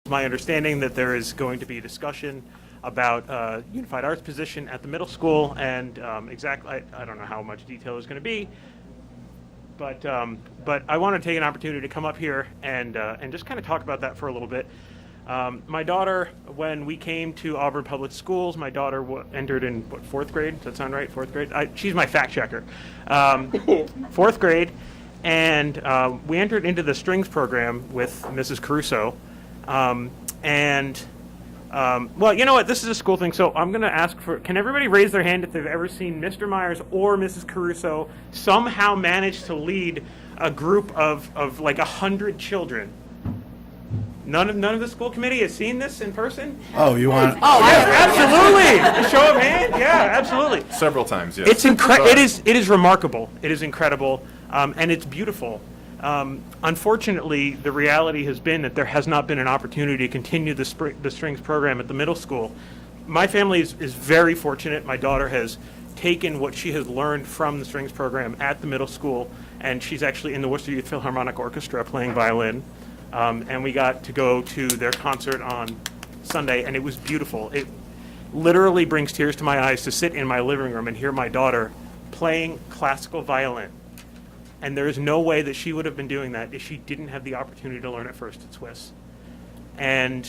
My understanding that there is going to be a discussion about unified arts position at the middle school, and exactly, I don't know how much detail is going to be, but I want to take an opportunity to come up here and just kind of talk about that for a little bit. My daughter, when we came to Auburn Public Schools, my daughter entered in fourth grade. Does that sound right? Fourth grade. She's my fact checker. Fourth grade, and we entered into the strings program with Mrs. Caruso. Well, you know what? This is a school thing, so I'm going to ask for, can everybody raise their hand if they've ever seen Mr. Myers or Mrs. Caruso somehow manage to lead a group of like 100 children? None of the school committee has seen this in person? Oh, you want? Oh, yeah, absolutely. A show of hands? Yeah, absolutely. Several times, yes. It's it is remarkable. It is incredible, and it's beautiful. Unfortunately, the reality has been that there has not been an opportunity to continue the strings program at the middle school. My family is very fortunate. My daughter has taken what she has learned from the strings program at the middle school, and she's actually in the Worcester Youth Philharmonic Orchestra playing violin. And we got to go to their concert on Sunday, and it was beautiful. It literally brings tears to my eyes to sit in my living room and hear my daughter playing classical violin. And there is no way that she would have been doing that if she didn't have the opportunity to learn it first at Swiss. And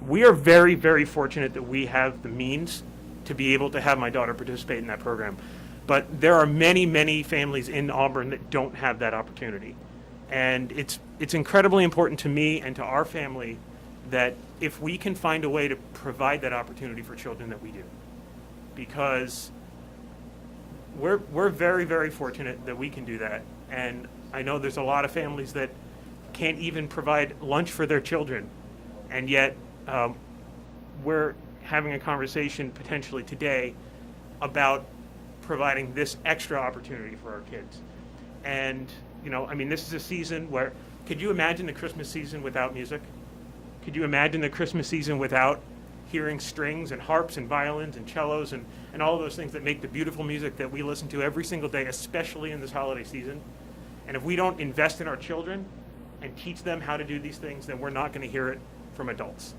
we are very, very fortunate that we have the means to be able to have my daughter participate in that program. But there are many, many families in Auburn that don't have that opportunity. And it's incredibly important to me and to our family that if we can find a way to provide that opportunity for children, that we do. Because we're very, very fortunate that we can do that. And I know there's a lot of families that can't even provide lunch for their children. And yet we're having a conversation potentially today about providing this extra opportunity for our kids. And you know, I mean, this is a season where, could you imagine the Christmas season without music? Could you imagine the Christmas season without hearing strings and harps and violins and cellos and all of those things that make the beautiful music that we listen to every single day, especially in this holiday season? And if we don't invest in our children and teach them how to do these things, then we're not going to hear it from adults.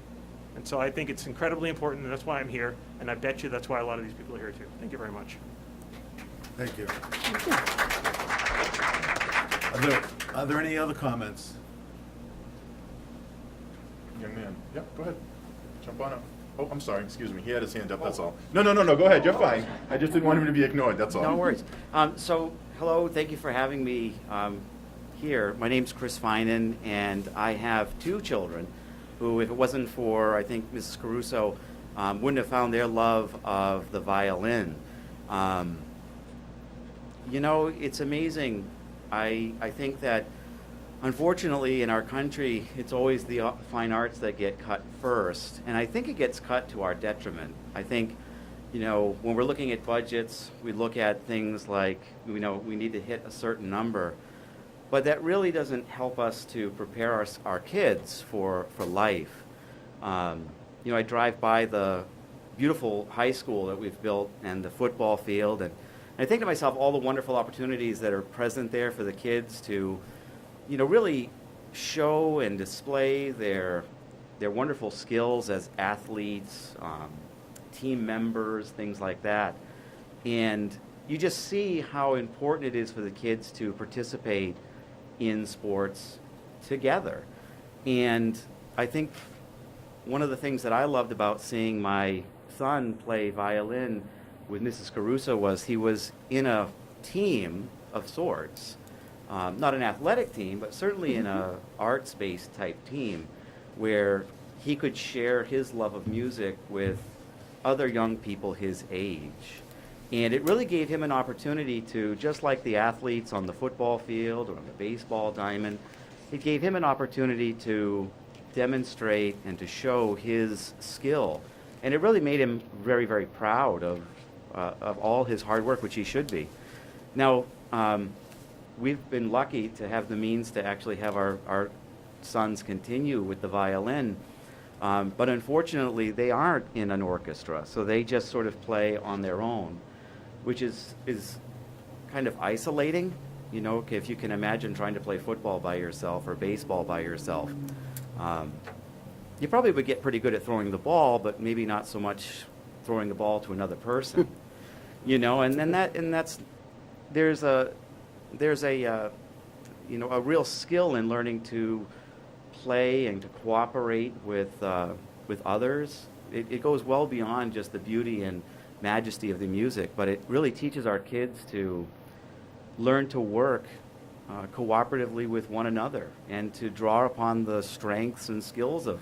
And so I think it's incredibly important, and that's why I'm here, and I bet you that's why a lot of these people are here too. Thank you very much. Thank you. Are there any other comments? Young man. Yep, go ahead. Jump on up. Oh, I'm sorry. Excuse me. He had his hand up, that's all. No. Go ahead. You're fine. I just didn't want him to be ignored, that's all. No worries. So, hello. Thank you for having me here. My name's Chris Finan, and I have two children who, if it wasn't for, I think, Mrs. Caruso, wouldn't have found their love of the violin. You know, it's amazing. I think that, unfortunately, in our country, it's always the fine arts that get cut first, and I think it gets cut to our detriment. I think, you know, when we're looking at budgets, we look at things like, we need to hit a certain number, but that really doesn't help us to prepare our kids for life. You know, I drive by the beautiful high school that we've built and the football field, and I think to myself all the wonderful opportunities that are present there for the kids to, you know, really show and display their wonderful skills as athletes, team members, things like that. And you just see how important it is for the kids to participate in sports together. And I think one of the things that I loved about seeing my son play violin with Mrs. Caruso was he was in a team of sorts, not an athletic team, but certainly in a arts-based type team where he could share his love of music with other young people his age. And it really gave him an opportunity to, just like the athletes on the football field or on the baseball diamond, it gave him an opportunity to demonstrate and to show his skill. And it really made him very, very proud of all his hard work, which he should be. Now, we've been lucky to have the means to actually have our sons continue with the violin, but unfortunately they aren't in an orchestra, so they just sort of play on their own, which is kind of isolating. You know, if you can imagine trying to play football by yourself or baseball by yourself. you probably would get pretty good at throwing the ball, but maybe not so much throwing the ball to another person. You know, and then there's a you know, a real skill in learning to play and to cooperate with others. It goes well beyond just the beauty and majesty of the music, but it really teaches our kids to learn to work cooperatively with one another and to draw upon the strengths and skills of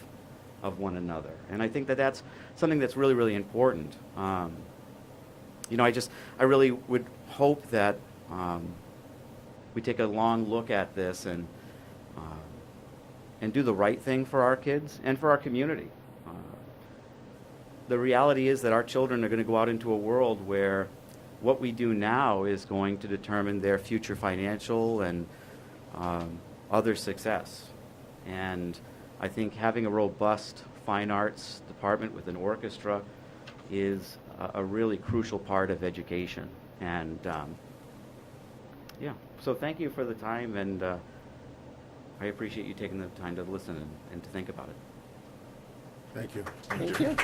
one another. And I think that that's something that's really, really important. You know, I really would hope that we take a long look at this and do the right thing for our kids and for our community. The reality is that our children are going to go out into a world where what we do now is going to determine their future financial and other success. And I think having a robust fine arts department with an orchestra is a really crucial part of education. And yeah, so thank you for the time, and I appreciate you taking the time to listen and to think about it. Thank you. Thank you.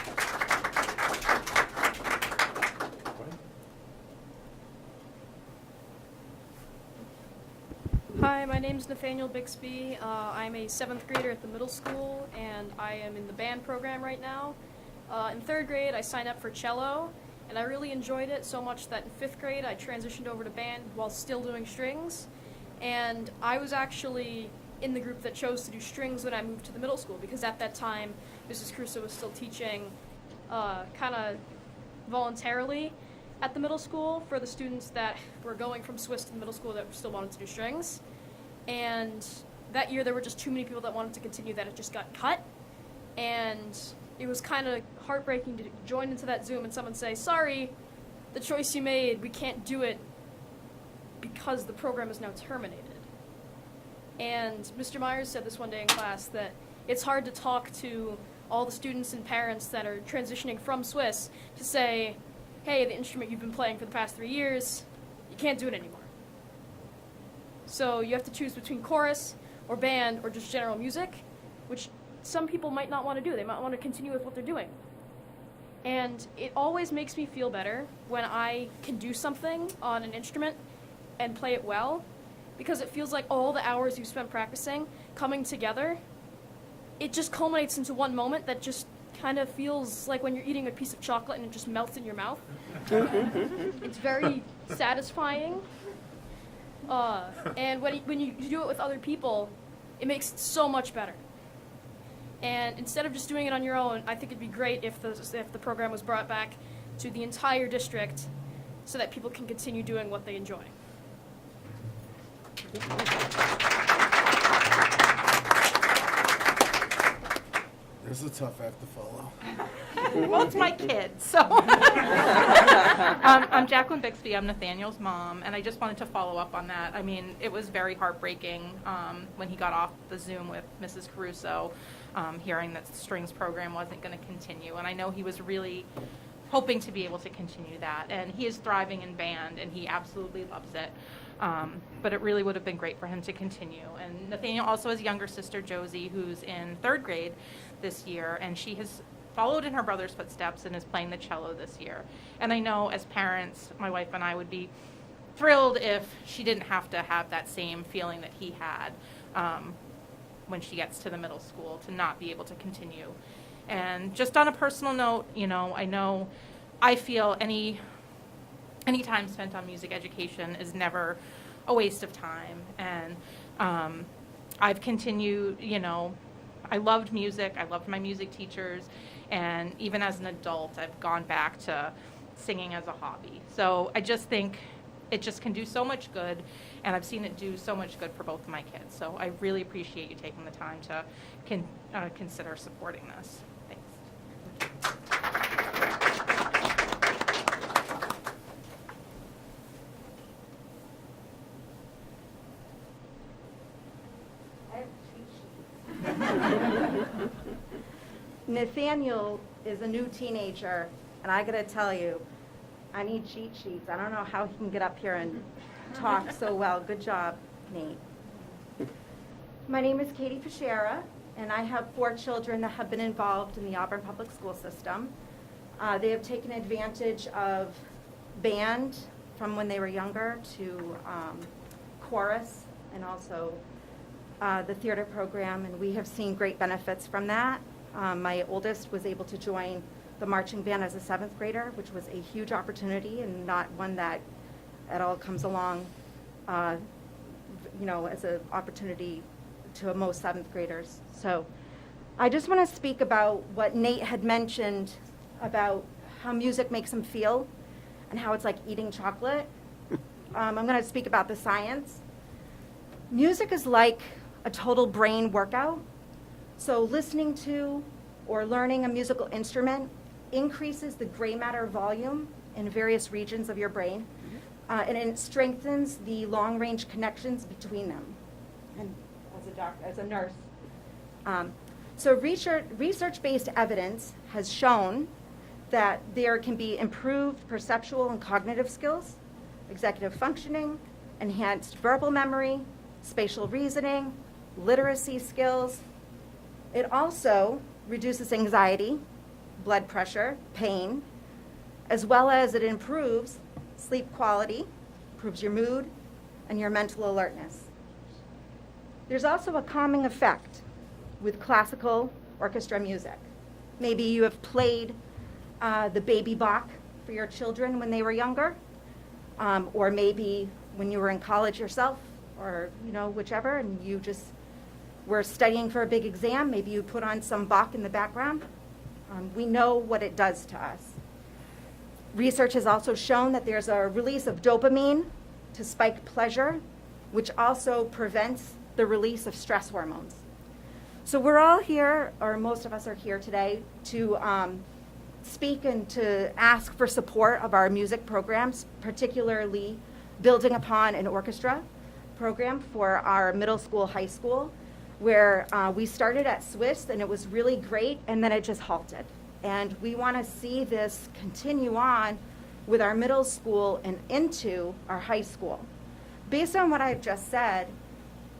Hi, my name's Nathaniel Bixby. I'm a 7th grader at the middle school, and I am in the band program right now. In 3rd grade, I signed up for cello, and I really enjoyed it so much that in 5th grade, I transitioned over to band while still doing strings. And I was actually in the group that chose to do strings when I moved to the middle school, because at that time, Mrs. Crusoe was still teaching kind of voluntarily at the middle school for the students that were going from Swiss to the middle school that still wanted to do strings. And that year there were just too many people that wanted to continue that it just got cut. And it was kind of heartbreaking to join into that Zoom and someone say, sorry, the choice you made, we can't do it because the program is now terminated. And Mr. Myers said this one day in class, that it's hard to talk to all the students and parents that are transitioning from Swiss to say, hey, the instrument you've been playing for the past 3 years, you can't do it anymore. So you have to choose between chorus or band or just general music, which some people might not want to do. They might want to continue with what they're doing. And it always makes me feel better when I can do something on an instrument and play it well, because it feels like all the hours you spent practicing coming together, it just culminates into one moment that just kind of feels like when you're eating a piece of chocolate and it just melts in your mouth. It's very satisfying. And when you do it with other people, it makes it so much better. And instead of just doing it on your own, I think it'd be great if the program was brought back to the entire district so that people can continue doing what they enjoy. This is a tough act to follow. Well, it's my kid, so. I'm Jacqueline Bixby, I'm Nathaniel's mom, and I just wanted to follow up on that. I mean, it was very heartbreaking when he got off the Zoom with Mrs. Caruso, hearing that the strings program wasn't going to continue. And I know he was really hoping to be able to continue that. And he is thriving in band, and he absolutely loves it. But it really would have been great for him to continue. And Nathaniel also has a younger sister, Josie, who's in 3rd grade this year, and she has followed in her brother's footsteps and is playing the cello this year. And I know as parents, my wife and I would be thrilled if she didn't have to have that same feeling that he had when she gets to the middle school, to not be able to continue. And just on a personal note, you know I feel any time spent on music education is never a waste of time. And I've continued, I loved music. I loved my music teachers. And even as an adult, I've gone back to singing as a hobby. So I just think it just can do so much good, and I've seen it do so much good for both of my kids. So I really appreciate you taking the time to consider supporting this. Thanks. Nathaniel is a new teenager, and I gotta tell you, I need cheat sheets. I don't know how he can get up here and talk so well. Good job, Nate. My name is Katie Fischera, and I have 4 children that have been involved in the Auburn Public School System. They have taken advantage of band from when they were younger to chorus and also the theater program, and we have seen great benefits from that. My oldest was able to join the marching band as a 7th grader, which was a huge opportunity and not one that at all comes along, as an opportunity to most 7th graders. So I just want to speak about what Nate had mentioned about how music makes him feel and how it's like eating chocolate. I'm going to speak about the science. Music is like a total brain workout. So listening to or learning a musical instrument increases the gray matter volume in various regions of your brain, and it strengthens the long-range connections between them. And as a nurse. So research-based evidence has shown that there can be improved perceptual and cognitive skills, executive functioning, enhanced verbal memory, spatial reasoning, literacy skills. It also reduces anxiety, blood pressure, pain, as well as it improves sleep quality, improves your mood, and your mental alertness. There's also a calming effect with classical orchestra music. Maybe you have played the baby Bach for your children when they were younger, or maybe when you were in college yourself, or whichever, and you just were studying for a big exam. Maybe you put on some Bach in the background. We know what it does to us. Research has also shown that there's a release of dopamine to spike pleasure, which also prevents the release of stress hormones. So we're all here, or most of us are here today, to speak and to ask for support of our music programs, particularly building upon an orchestra program for our middle school, high school, where we started at Swiss and it was really great, and then it just halted. And we want to see this continue on with our middle school and into our high school. Based on what I've just said,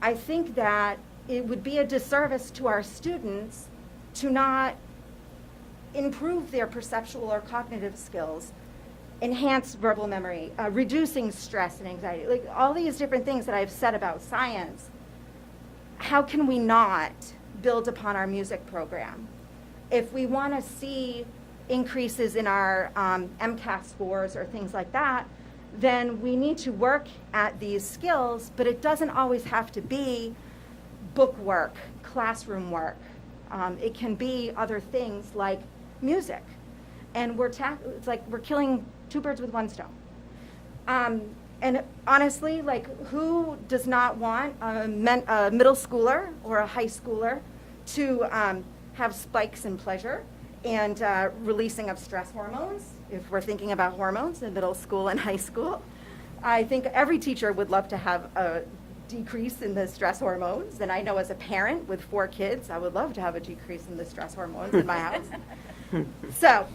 I think that it would be a disservice to our students to not improve their perceptual or cognitive skills, enhance verbal memory, reducing stress and anxiety, like all these different things that I've said about science. How can we not build upon our music program? If we want to see increases in our MCAS scores or things like that, then we need to work at these skills, but it doesn't always have to be book work, classroom work. It can be other things like music. And it's like we're killing 2 birds with 1 stone. And honestly, like, who does not want a middle schooler or a high schooler to have spikes in pleasure and releasing of stress hormones, if we're thinking about hormones in middle school and high school? I think every teacher would love to have a decrease in the stress hormones. And I know as a parent with 4 kids, I would love to have a decrease in the stress hormones in my house. So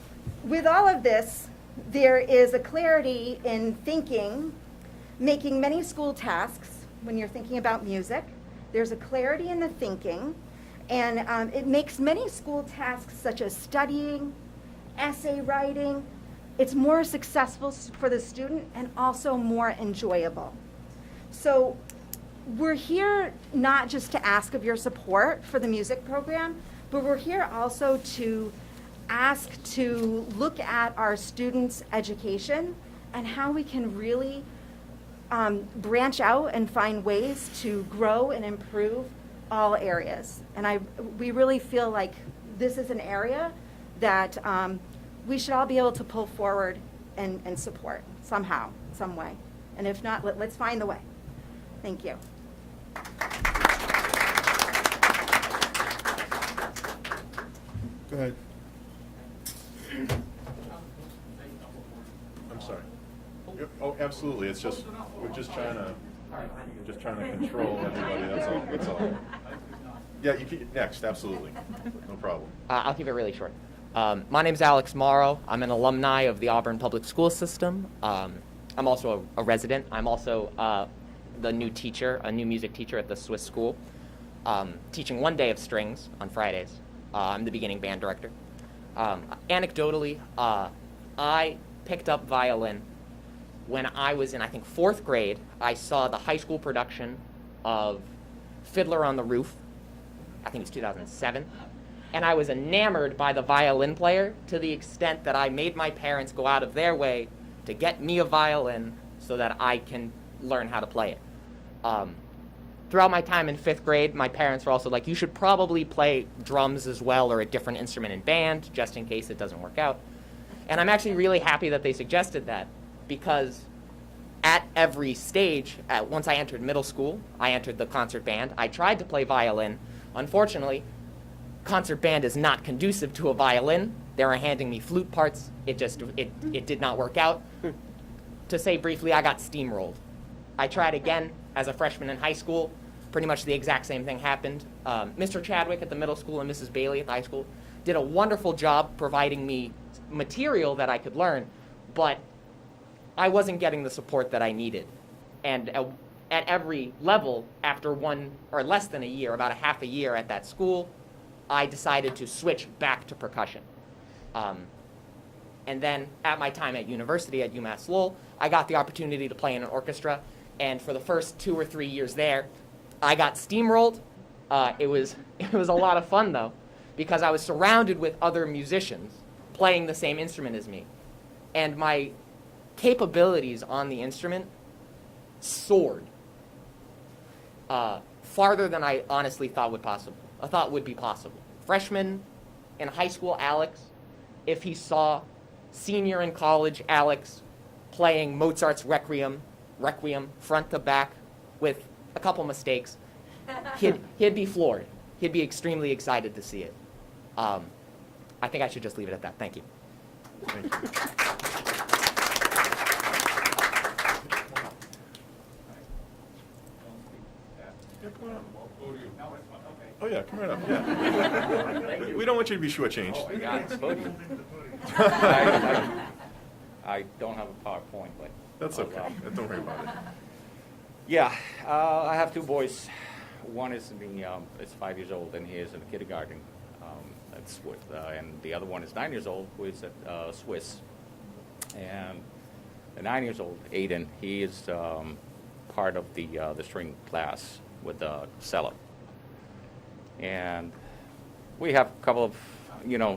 with all of this, there is a clarity in thinking, making many school tasks when you're thinking about music. There's a clarity in the thinking, and it makes many school tasks such as studying, essay writing, it's more successful for the student and also more enjoyable. So we're here not just to ask of your support for the music program, but we're here also to ask to look at our students' education and how we can really branch out and find ways to grow and improve all areas. And we really feel like this is an area that we should all be able to pull forward and support somehow, some way. And if not, let's find the way. Thank you. Go ahead. I'm sorry. Oh, absolutely. It's just, we're just trying to control everybody. That's all. Yeah, you can, next, absolutely. No problem. I'll keep it really short. My name's Alex Morrow. I'm an alumni of the Auburn Public School System. I'm also a resident. I'm also the new teacher, a new music teacher at the Swiss School. teaching 1 day of strings on Fridays. I'm the beginning band director. Anecdotally, I picked up violin when I was in, I think, 4th grade. I saw the high school production of Fiddler on the Roof. I think it was 2007. And I was enamored by the violin player to the extent that I made my parents go out of their way to get me a violin so that I can learn how to play it. Throughout my time in 5th grade, my parents were also like, you should probably play drums as well or a different instrument in band, just in case it doesn't work out. And I'm actually really happy that they suggested that, because at every stage, once I entered middle school, I entered the concert band. I tried to play violin. Unfortunately, concert band is not conducive to a violin. They were handing me flute parts. It did not work out. To say briefly, I got steamrolled. I tried again as a freshman in high school. Pretty much the exact same thing happened. Mr. Chadwick at the middle school and Mrs. Bailey at the high school did a wonderful job providing me material that I could learn, but I wasn't getting the support that I needed. And at every level, after 1 or less than a year, about a half a year at that school, I decided to switch back to percussion. And then at my time at university at UMass Lowell, I got the opportunity to play in an orchestra. And for the first 2 or 3 years there, I got steamrolled. It was a lot of fun, though, because I was surrounded with other musicians playing the same instrument as me. And my capabilities on the instrument soared farther than I honestly thought would be possible. Freshman in high school, Alex, if he saw senior in college, Alex, playing Mozart's Requiem front to back with a couple mistakes, he'd be floored. He'd be extremely excited to see it. I think I should just leave it at that. Thank you. Thank you. Yeah, come on up. Oh, yeah, come right up, yeah. We don't want you to be shortchanged. I don't have a PowerPoint, but. That's I'll, okay. Don't worry about it. Yeah, I have 2 boys. One is is 5 years old, and he is in kindergarten. That's with, and the other one is 9 years old, who is at Swiss. And the 9 years old, Aiden, he is part of the string class with the cello. And we have a couple of,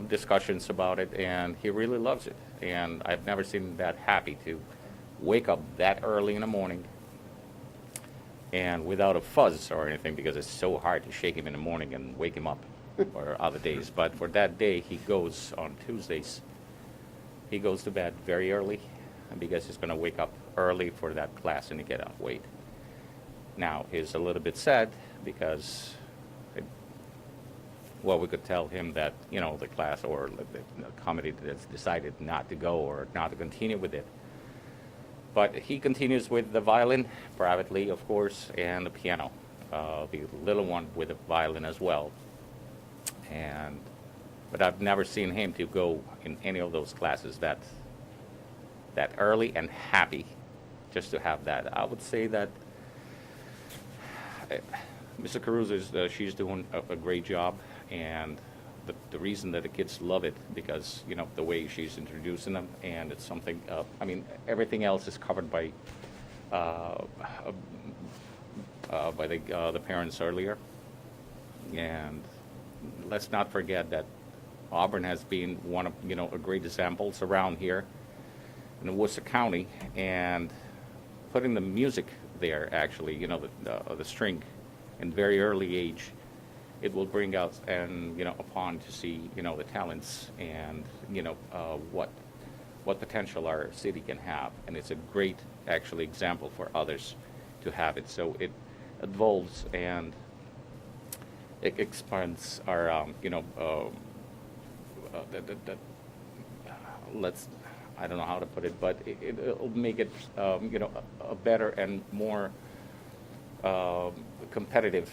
discussions about it, and he really loves it. And I've never seen him that happy to wake up that early in the morning and without a fuzz or anything, because it's so hard to shake him in the morning and wake him up or other days. But for that day, he goes on Tuesdays. He goes to bed very early because he's going to wake up early for that class and he cannot wait. Now, he's a little bit sad because, we could tell him that, the class or the committee has decided not to go or not to continue with it. But he continues with the violin privately, of course, and the piano, the little one with the violin as well. But I've never seen him to go in any of those classes that early and happy just to have that. I would say that Mr. Caruso, she's doing a great job, and the reason that the kids love it because the way she's introducing them, and it's something. Everything else is covered by the parents earlier, and let's not forget that Auburn has been one of a great examples around here in Worcester County, and putting the music there actually, the string in very early age. It will bring out and upon to see the talents and what potential our city can have, and it's a great actually example for others to have it. So it evolves and it expands our I don't know how to put it, but it'll make it a better and more competitive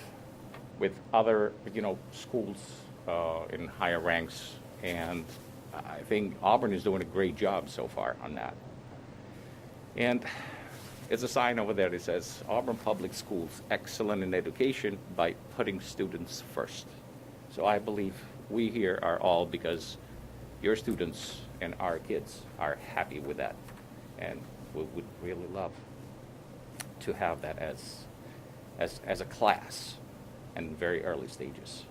with other, schools in higher ranks, and I think Auburn is doing a great job so far on that. And It's a sign over there that says Auburn Public Schools excellent in education by putting students first. So I believe we here are all because your students and our kids are happy with that. And we would really love to have that as a class in very early stages.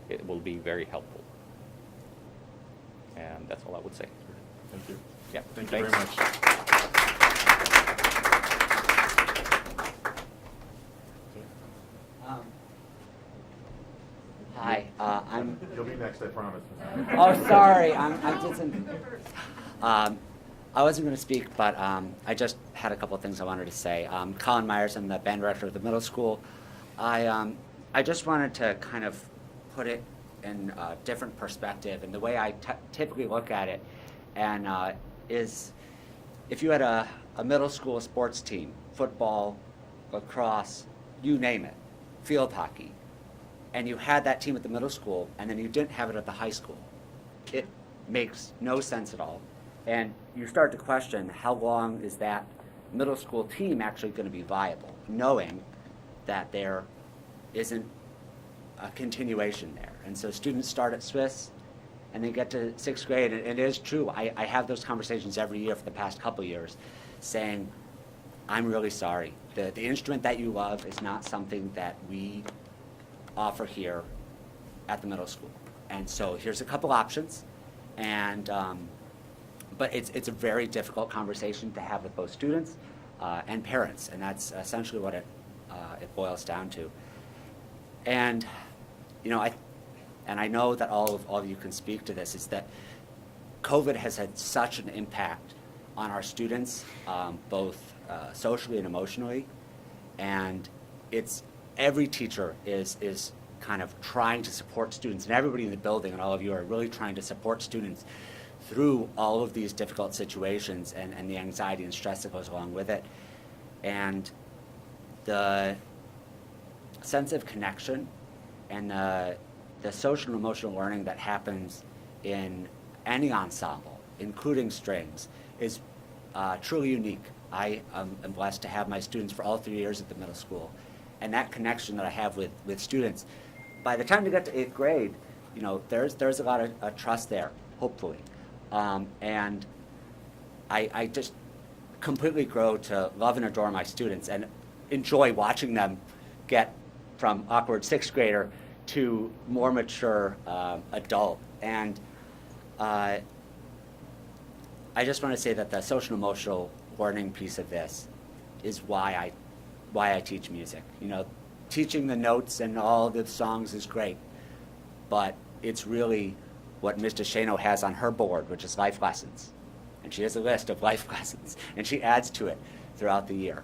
It will be very helpful. And that's all I would say. Thank you. Yeah, Thank you very thanks. much. Hi, I'm. You'll be next, I promise. Oh, sorry, I did some. I wasn't going to speak, but I just had a couple of things I wanted to say. Colin Myers, I'm the band director of the middle school. I just wanted to kind of put it in a different perspective, and the way I typically look at it, and is if you had a middle school sports team, football, lacrosse, you name it, field hockey, and you had that team at the middle school, and then you didn't have it at the high school. It makes no sense at all. And you start to question, how long is that middle school team actually going to be viable, knowing that there isn't a continuation there. And so students start at Swiss, and they get to 6th grade, and it is true. I have those conversations every year for the past couple years, saying, I'm really sorry. The instrument that you love is not something that we offer here at the middle school. And so here's a couple options, and but it's a very difficult conversation to have with both students and parents, and that's essentially what it boils down to. And I know that all of you can speak to this, is that COVID has had such an impact on our students, both socially and emotionally, and every teacher is kind of trying to support students, and everybody in the building and all of you are really trying to support students through all of these difficult situations and the anxiety and stress that goes along with it. And the sense of connection and the social and emotional learning that happens in any ensemble, including strings, is truly unique. I am blessed to have my students for all 3 years at the middle school. And that connection that I have with students, by the time they get to 8th grade, there's a lot of trust there, hopefully. And I just completely grow to love and adore my students and enjoy watching them get from awkward 6th grader to more mature adult. And I just want to say that the social and emotional learning piece of this is why I teach music. Teaching the notes and all the songs is great, but it's really what Ms. DeShano has on her board, which is life lessons. And she has a list of life lessons, and she adds to it throughout the year.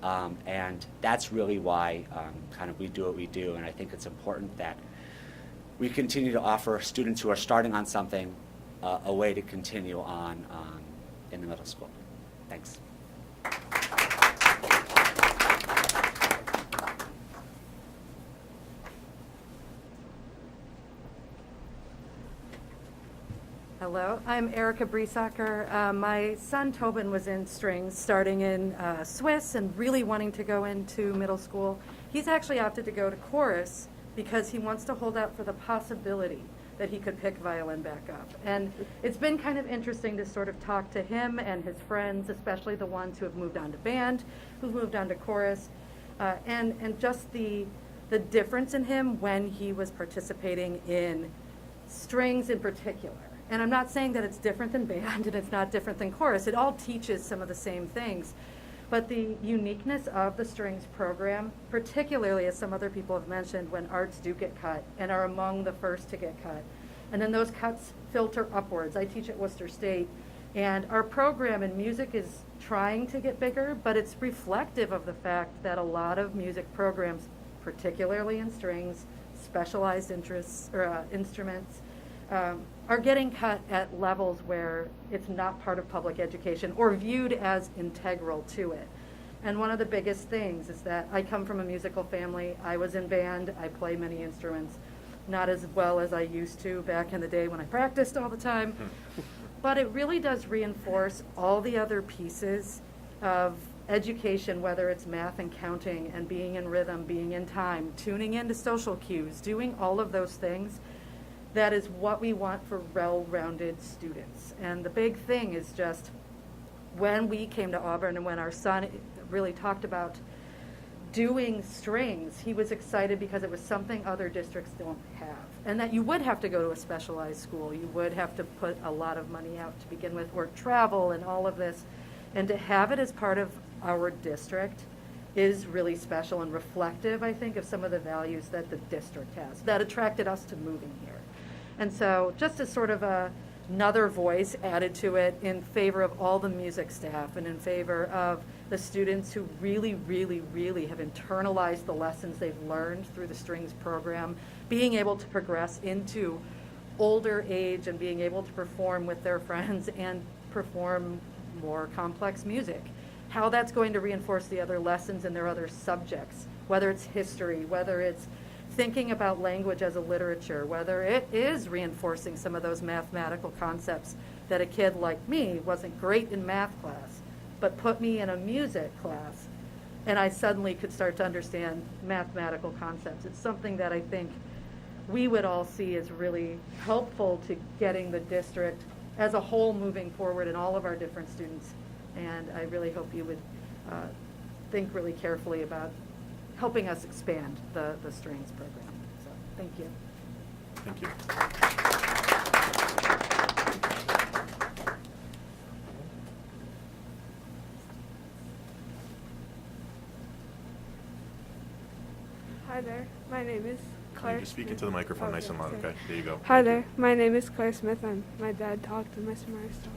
And that's really why kind of we do what we do, and I think it's important that we continue to offer students who are starting on something a way to continue on in the middle school. Thanks. Hello, I'm Erica Briesacker. My son Tobin was in strings starting in Swiss and really wanting to go into middle school. He's actually opted to go to chorus because he wants to hold out for the possibility that he could pick violin back up. And it's been kind of interesting to sort of talk to him and his friends, especially the ones who have moved on to band, who've moved on to chorus, and just the difference in him when he was participating in strings in particular. And I'm not saying that it's different than band and it's not different than chorus. It all teaches some of the same things. But the uniqueness of the strings program, particularly as some other people have mentioned, when arts do get cut and are among the first to get cut, and then those cuts filter upwards. I teach at Worcester State, and our program in music is trying to get bigger, but it's reflective of the fact that a lot of music programs, particularly in strings, specialized interests or instruments, are getting cut at levels where it's not part of public education or viewed as integral to it. And one of the biggest things is that I come from a musical family. I was in band. I play many instruments, not as well as I used to back in the day when I practiced all the time. But it really does reinforce all the other pieces of education, whether it's math and counting and being in rhythm, being in time, tuning into social cues, doing all of those things, that is what we want for well-rounded students. And the big thing is just when we came to Auburn and when our son really talked about doing strings, he was excited because it was something other districts don't have. And that you would have to go to a specialized school. You would have to put a lot of money out to begin with, or travel and all of this. And to have it as part of our district is really special and reflective, I think, of some of the values that the district has that attracted us to moving here. And so just as sort of another voice added to it in favor of all the music staff and in favor of the students who really, really, really have internalized the lessons they've learned through the strings program, being able to progress into older age and being able to perform with their friends and perform more complex music. How that's going to reinforce the other lessons in their other subjects, whether it's history, whether it's thinking about language as a literature, whether it is reinforcing some of those mathematical concepts that a kid like me wasn't great in math class, but put me in a music class, and I suddenly could start to understand mathematical concepts. It's something that I think we would all see as really helpful to getting the district as a whole moving forward and all of our different students. And I really hope you would think really carefully about helping us expand the strings program. So, thank you. Thank you. Hi there, my name is Can Claire. you just speak into the microphone nice and loud, sorry. okay? There you go. Hi there, my name is Claire Smith. My dad talked and Miss Myers talked.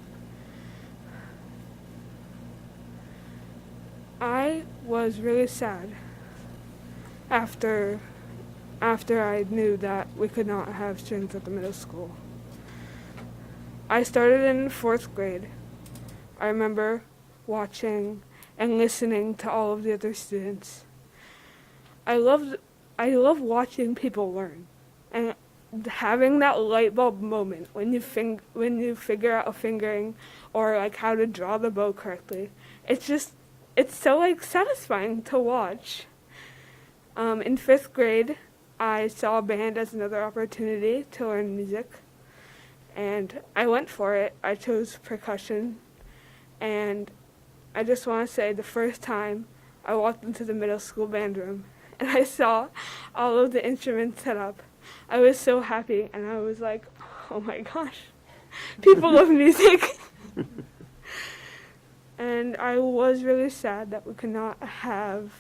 I was really sad after I knew that we could not have strings at the middle school. I started in 4th grade. I remember watching and listening to all of the other students. I love watching people learn and having that light bulb moment when you figure out a fingering or like how to draw the bow correctly. It's so like satisfying to watch. In 5th grade, I saw band as another opportunity to learn music, and I went for it. I chose percussion, and I just want to say the first time I walked into the middle school band room and I saw all of the instruments set up, I was so happy, and I was like, oh my gosh, people love music. And I was really sad that we could not have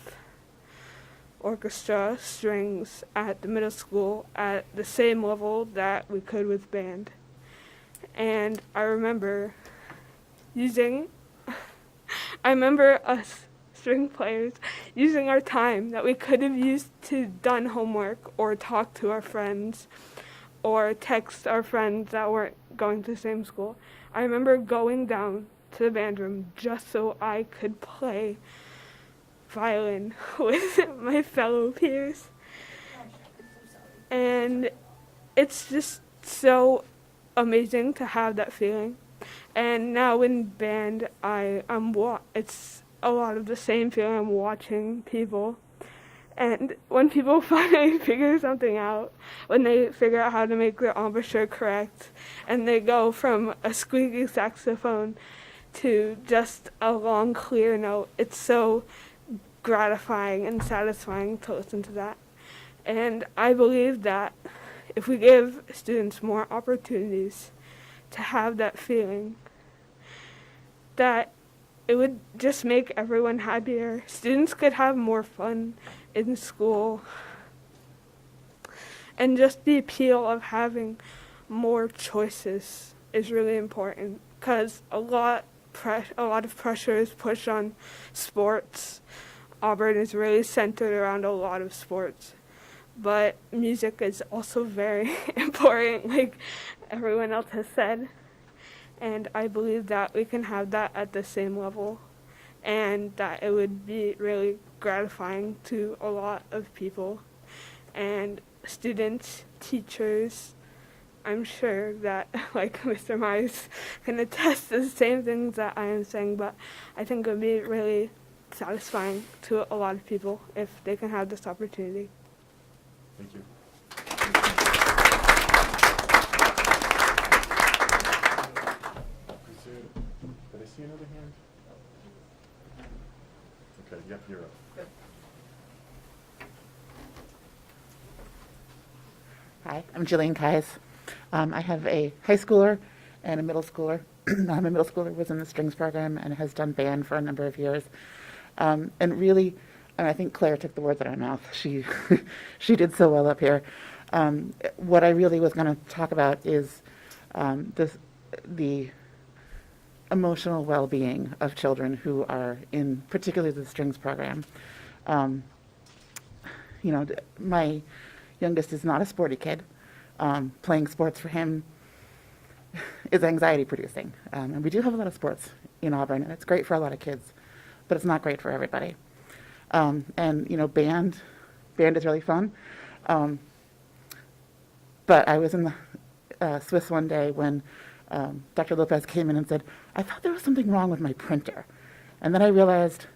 orchestra strings at the middle school at the same level that we could with band. And I remember us string players using our time that we could have used to done homework or talk to our friends or text our friends that weren't going to the same school. I remember going down to the band room just so I could play violin with my fellow peers. And it's just so amazing to have that feeling. And now in band, it's a lot of the same feeling. I'm watching people. And when people finally figure something out, when they figure out how to make their embouchure correct, and they go from a squeaky saxophone to just a long, clear note, it's so gratifying and satisfying to listen to that. And I believe that if we give students more opportunities to have that feeling, that it would just make everyone happier. Students could have more fun in school. And just the appeal of having more choices is really important, because a lot of pressure is pushed on sports. Auburn is really centered around a lot of sports. But music is also very important, like everyone else has said. And I believe that we can have that at the same level, and that it would be really gratifying to a lot of people. And students, teachers, I'm sure that, like Mr. Myers can attest to the same things that I am saying, but I think it would be really satisfying to a lot of people if they can have this opportunity. Thank you. Did I see another hand? Okay, yep, you're up. Hi, I'm Jillian Kais. I have a high schooler and a middle schooler. My middle schooler was in the strings program and has done band for a number of years. And really, and I think Claire took the words out of my mouth. She did so well up here. What I really was going to talk about is the emotional well-being of children who are in particularly the strings program. My youngest is not a sporty kid. Playing sports for him is anxiety producing. And we do have a lot of sports in Auburn, and it's great for a lot of kids, but it's not great for everybody. Band is really fun. But I was in the Swiss one day when Dr. Lopez came in and said, I thought there was something wrong with my printer. And then I realized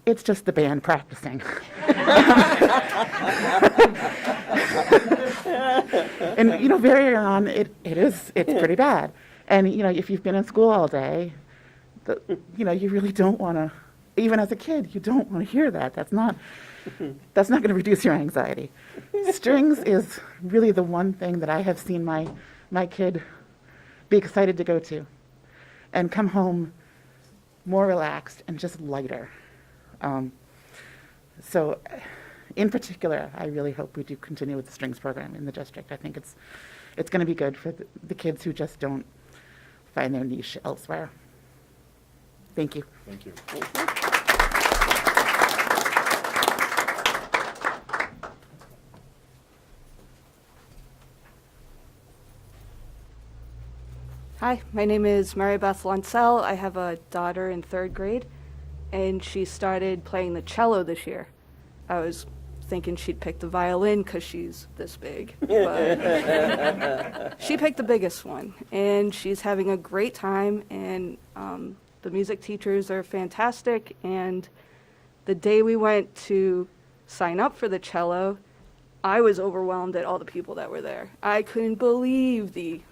it's just the band practicing. And, very early on, it's pretty bad. And, if you've been in school all day, you really don't want to, even as a kid, you don't want to hear that. That's not going to reduce your anxiety. Strings is really the one thing that I have seen my kid be excited to go to and come home more relaxed and just lighter. So in particular, I really hope we do continue with the strings program in the district. I think it's going to be good for the kids who just don't find their niche elsewhere. Thank you. Thank you. Hi, my name is Mary Beth Lonsell. I have a daughter in 3rd grade, and she started playing the cello this year. I was thinking she'd pick the violin because she's this big, but she picked the biggest one, and she's having a great time, and the music teachers are fantastic, and the day we went to sign up for the cello, I was overwhelmed at all the people that were there. I couldn't believe the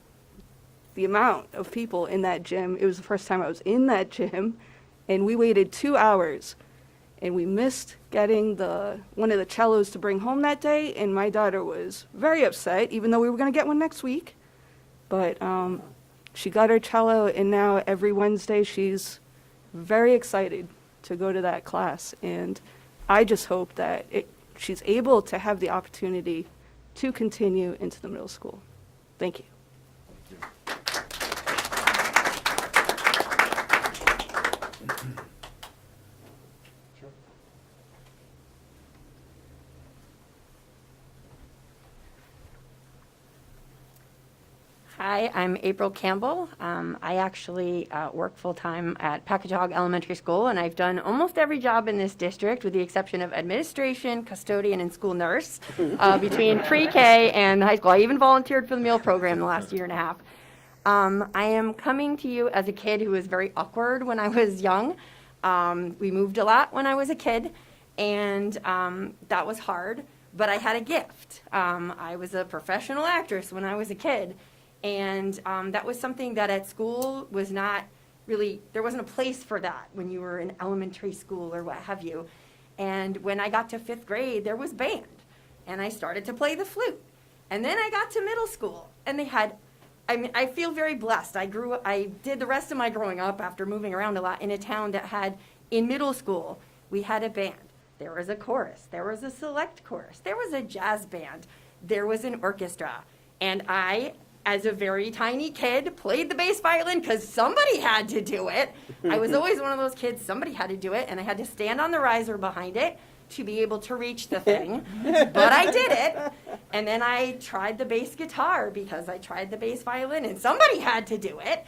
amount of people in that gym. It was the first time I was in that gym, and we waited 2 hours, and we missed getting one of the cellos to bring home that day, and my daughter was very upset, even though we were going to get one next week. But she got her cello, and now every Wednesday she's very excited to go to that class, and I just hope that she's able to have the opportunity to continue into the middle school. Thank you. Hi, I'm April Campbell. I actually work full-time at Packagug Elementary School, and I've done almost every job in this district with the exception of administration, custodian, and school nurse between pre-K and high school. I even volunteered for the meal program the last year and a half. I am coming to you as a kid who was very awkward when I was young. We moved a lot when I was a kid, and that was hard, but I had a gift. I was a professional actress when I was a kid. And that was something that at school was not really, there wasn't a place for that when you were in elementary school or what have you. And when I got to 5th grade, there was band. And I started to play the flute. And then I got to middle school. And they had, I feel very blessed. I did the rest of my growing up after moving around a lot in a town that had, in middle school, we had a band. There was a chorus. There was a select chorus. There was a jazz band. There was an orchestra. And I, as a very tiny kid, played the bass violin because somebody had to do it. I was always one of those kids, somebody had to do it, and I had to stand on the riser behind it to be able to reach the thing. But I did it. And then I tried the bass guitar because I tried the bass violin, and somebody had to do it.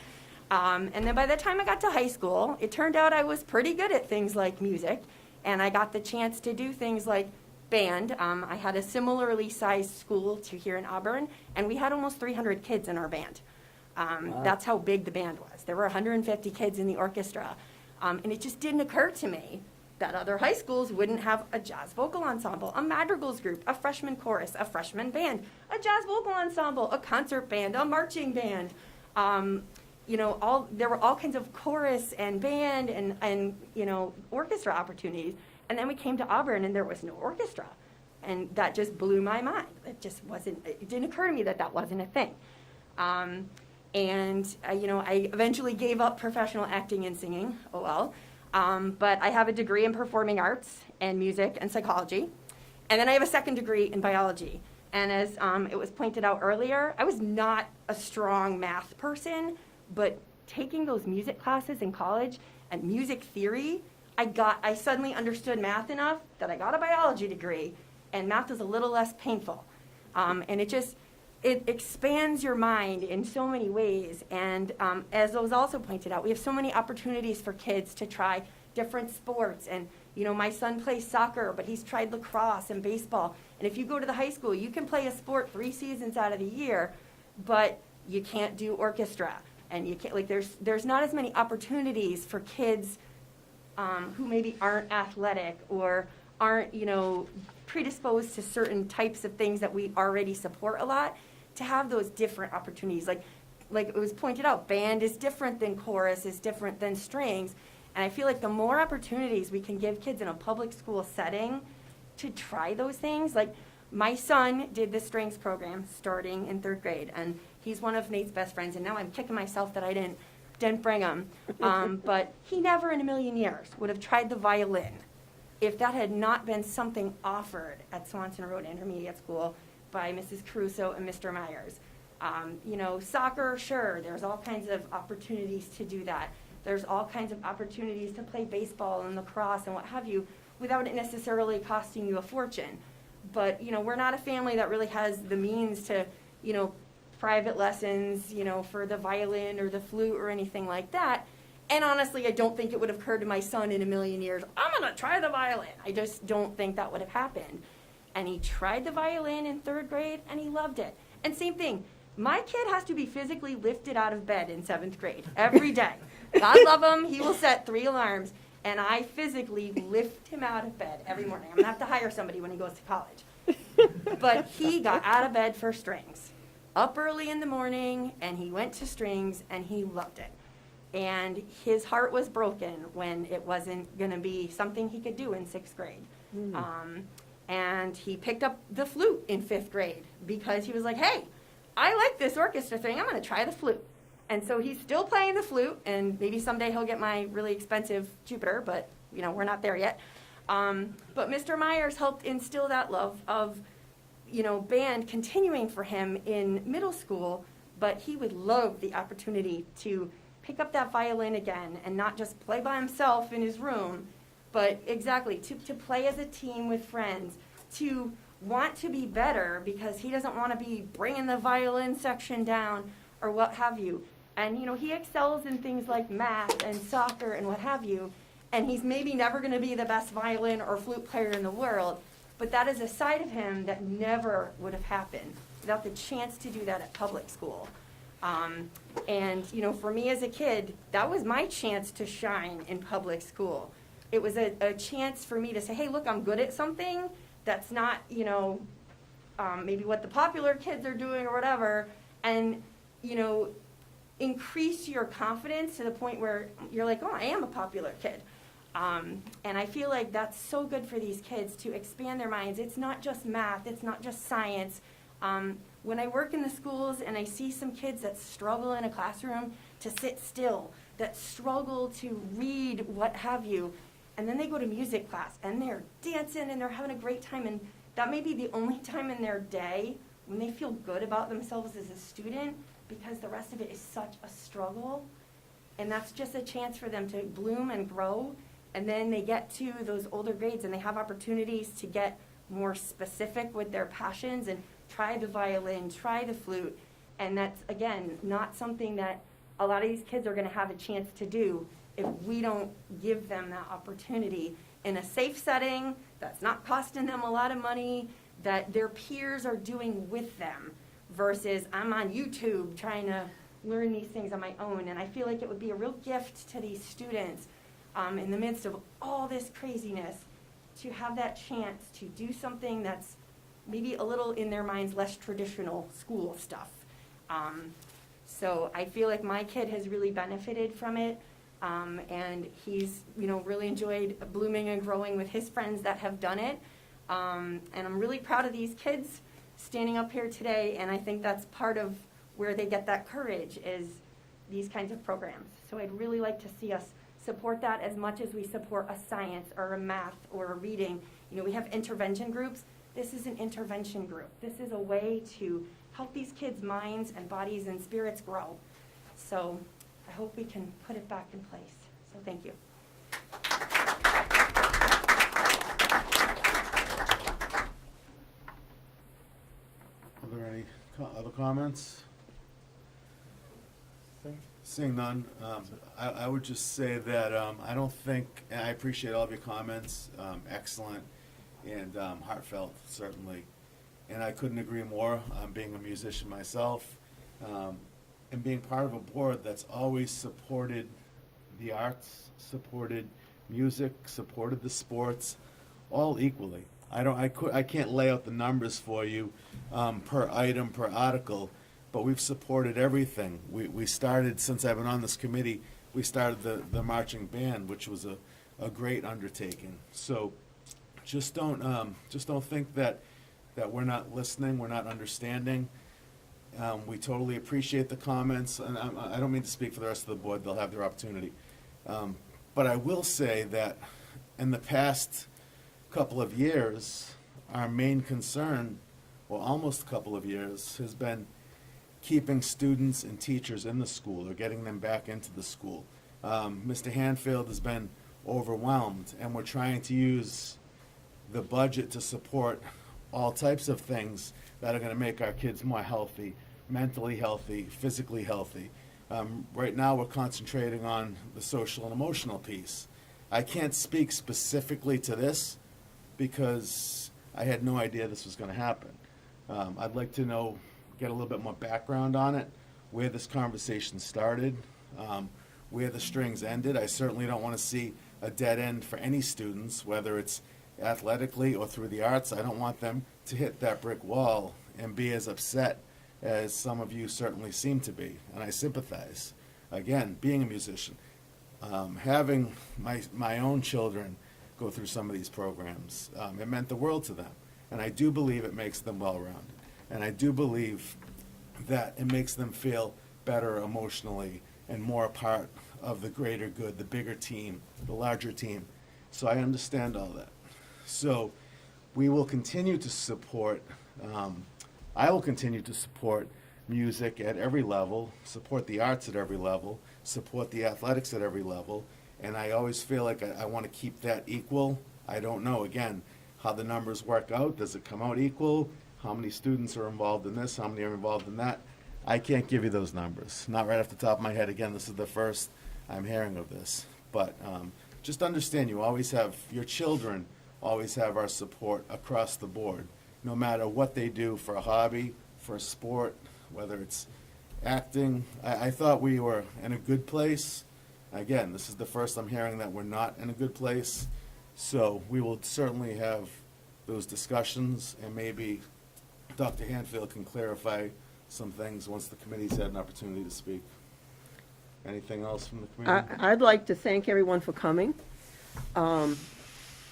And then by the time I got to high school, it turned out I was pretty good at things like music, and I got the chance to do things like band. I had a similarly sized school to here in Auburn, and we had almost 300 kids in our band. Wow. That's how big the band was. There were 150 kids in the orchestra, and it just didn't occur to me that other high schools wouldn't have a jazz vocal ensemble, a madrigals group, a freshman chorus, a freshman band, a jazz vocal ensemble, a concert band, a marching band. There were all kinds of chorus and band and orchestra opportunities. And then we came to Auburn and there was no orchestra. And that just blew my mind. It didn't occur to me that that wasn't a thing. I eventually gave up professional acting and singing, but I have a degree in performing arts and music and psychology. And then I have a second degree in biology. And as it was pointed out earlier, I was not a strong math person, but taking those music classes in college and music theory, I suddenly understood math enough that I got a biology degree, and math is a little less painful. And it expands your mind in so many ways. And as was also pointed out, we have so many opportunities for kids to try different sports. And, my son plays soccer, but he's tried lacrosse and baseball. And if you go to the high school, you can play a sport 3 seasons out of the year, but you can't do orchestra. And you can't, there's not as many opportunities for kids who maybe aren't athletic or aren't, predisposed to certain types of things that we already support a lot, to have those different opportunities. Like it was pointed out, band is different than chorus, is different than strings. And I feel like the more opportunities we can give kids in a public school setting to try those things, like my son did the strings program starting in 3rd grade, and he's one of Nate's best friends, and now I'm kicking myself that I didn't bring him. But he never in a million years would have tried the violin if that had not been something offered at Swanson Road Intermediate School by Mrs. Caruso and Mr. Myers. Soccer, sure, there's all kinds of opportunities to do that. There's all kinds of opportunities to play baseball and lacrosse and what have you without it necessarily costing you a fortune. But, we're not a family that really has the means to, private lessons, for the violin or the flute or anything like that. And honestly, I don't think it would have occurred to my son in a million years, I'm going to try the violin. I just don't think that would have happened. And he tried the violin in 3rd grade, and he loved it. And same thing, my kid has to be physically lifted out of bed in 7th grade every day. God love him, he will set 3 alarms, and I physically lift him out of bed every morning. I'm going to have to hire somebody when he goes to college. But he got out of bed for strings, up early in the morning, and he went to strings, and he loved it. And his heart was broken when it wasn't going to be something he could do in 6th grade. And he picked up the flute in 5th grade because he was like, hey, I like this orchestra thing. I'm going to try the flute. And so he's still playing the flute, and maybe someday he'll get my really expensive Jupiter, but, we're not there yet. But Mr. Myers helped instill that love of, band continuing for him in middle school, but he would love the opportunity to pick up that violin again and not just play by himself in his room, but exactly to play as a team with friends, to want to be better because he doesn't want to be bringing the violin section down or what have you. And, he excels in things like math and soccer and what have you, and he's maybe never going to be the best violin or flute player in the world, but that is a side of him that never would have happened without the chance to do that at public school. And, for me as a kid, that was my chance to shine in public school. It was a chance for me to say, hey, look, I'm good at something that's not, maybe what the popular kids are doing or whatever, and, increase your confidence to the point where you're like, oh, I am a popular kid. And I feel like that's so good for these kids to expand their minds. It's not just math. It's not just science. When I work in the schools and I see some kids that struggle in a classroom to sit still, that struggle to read, what have you, and then they go to music class and they're dancing and they're having a great time, and that may be the only time in their day when they feel good about themselves as a student because the rest of it is such a struggle. And that's just a chance for them to bloom and grow. And then they get to those older grades and they have opportunities to get more specific with their passions and try the violin, try the flute. And that's, again, not something that a lot of these kids are going to have a chance to do if we don't give them that opportunity in a safe setting that's not costing them a lot of money, that their peers are doing with them, versus I'm on YouTube trying to learn these things on my own. And I feel like it would be a real gift to these students in the midst of all this craziness, to have that chance to do something that's maybe a little, in their minds, less traditional school stuff. So I feel like my kid has really benefited from it, and he's, really enjoyed blooming and growing with his friends that have done it. And I'm really proud of these kids standing up here today, and I think that's part of where they get that courage, is these kinds of programs. So I'd really like to see us support that as much as we support a science or a math or a reading. We have intervention groups. This is an intervention group. This is a way to help these kids' minds and bodies and spirits grow. So I hope we can put it back in place. So thank you. Are there any other comments? Seeing none, I would just say that I don't think, and I appreciate all of your comments, excellent and heartfelt, certainly. And I couldn't agree more, being a musician myself, and being part of a board that's always supported the arts, supported music, supported the sports, all equally. I can't lay out the numbers for you per item, per article, but we've supported everything. We started, since I've been on this committee, we started the marching band, which was a great undertaking. So just don't think that we're not listening, we're not understanding. We totally appreciate the comments, and I don't mean to speak for the rest of the board, they'll have their opportunity. But I will say that in the past couple of years, our main concern, well, almost a couple of years, has been keeping students and teachers in the school or getting them back into the school. Mr. Hanfield has been overwhelmed, and we're trying to use the budget to support all types of things that are going to make our kids more healthy, mentally healthy, physically healthy. Right now, we're concentrating on the social and emotional piece. I can't speak specifically to this because I had no idea this was going to happen. I'd like to get a little bit more background on it, where this conversation started, where the strings ended. I certainly don't want to see a dead end for any students, whether it's athletically or through the arts. I don't want them to hit that brick wall and be as upset as some of you certainly seem to be, and I sympathize. Again, being a musician, having my own children go through some of these programs, it meant the world to them, and I do believe it makes them well-rounded, and I do believe that it makes them feel better emotionally and more a part of the greater good, the bigger team, the larger team. So I understand all that. So we will continue to support, I will continue to support music at every level, support the arts at every level, support the athletics at every level, and I always feel like I want to keep that equal. I don't know, again, how the numbers work out. Does it come out equal? How many students are involved in this? How many are involved in that? I can't give you those numbers. Not right off the top of my head. Again, this is the first I'm hearing of this. But just understand, you always have, your children always have our support across the board, no matter what they do for a hobby, for a sport, whether it's acting. I thought we were in a good place. Again, this is the first I'm hearing that we're not in a good place. So we will certainly have those discussions, and maybe Dr. Hanfield can clarify some things once the committee's had an opportunity to speak. Anything else from the committee? I'd like to thank everyone for coming. I'm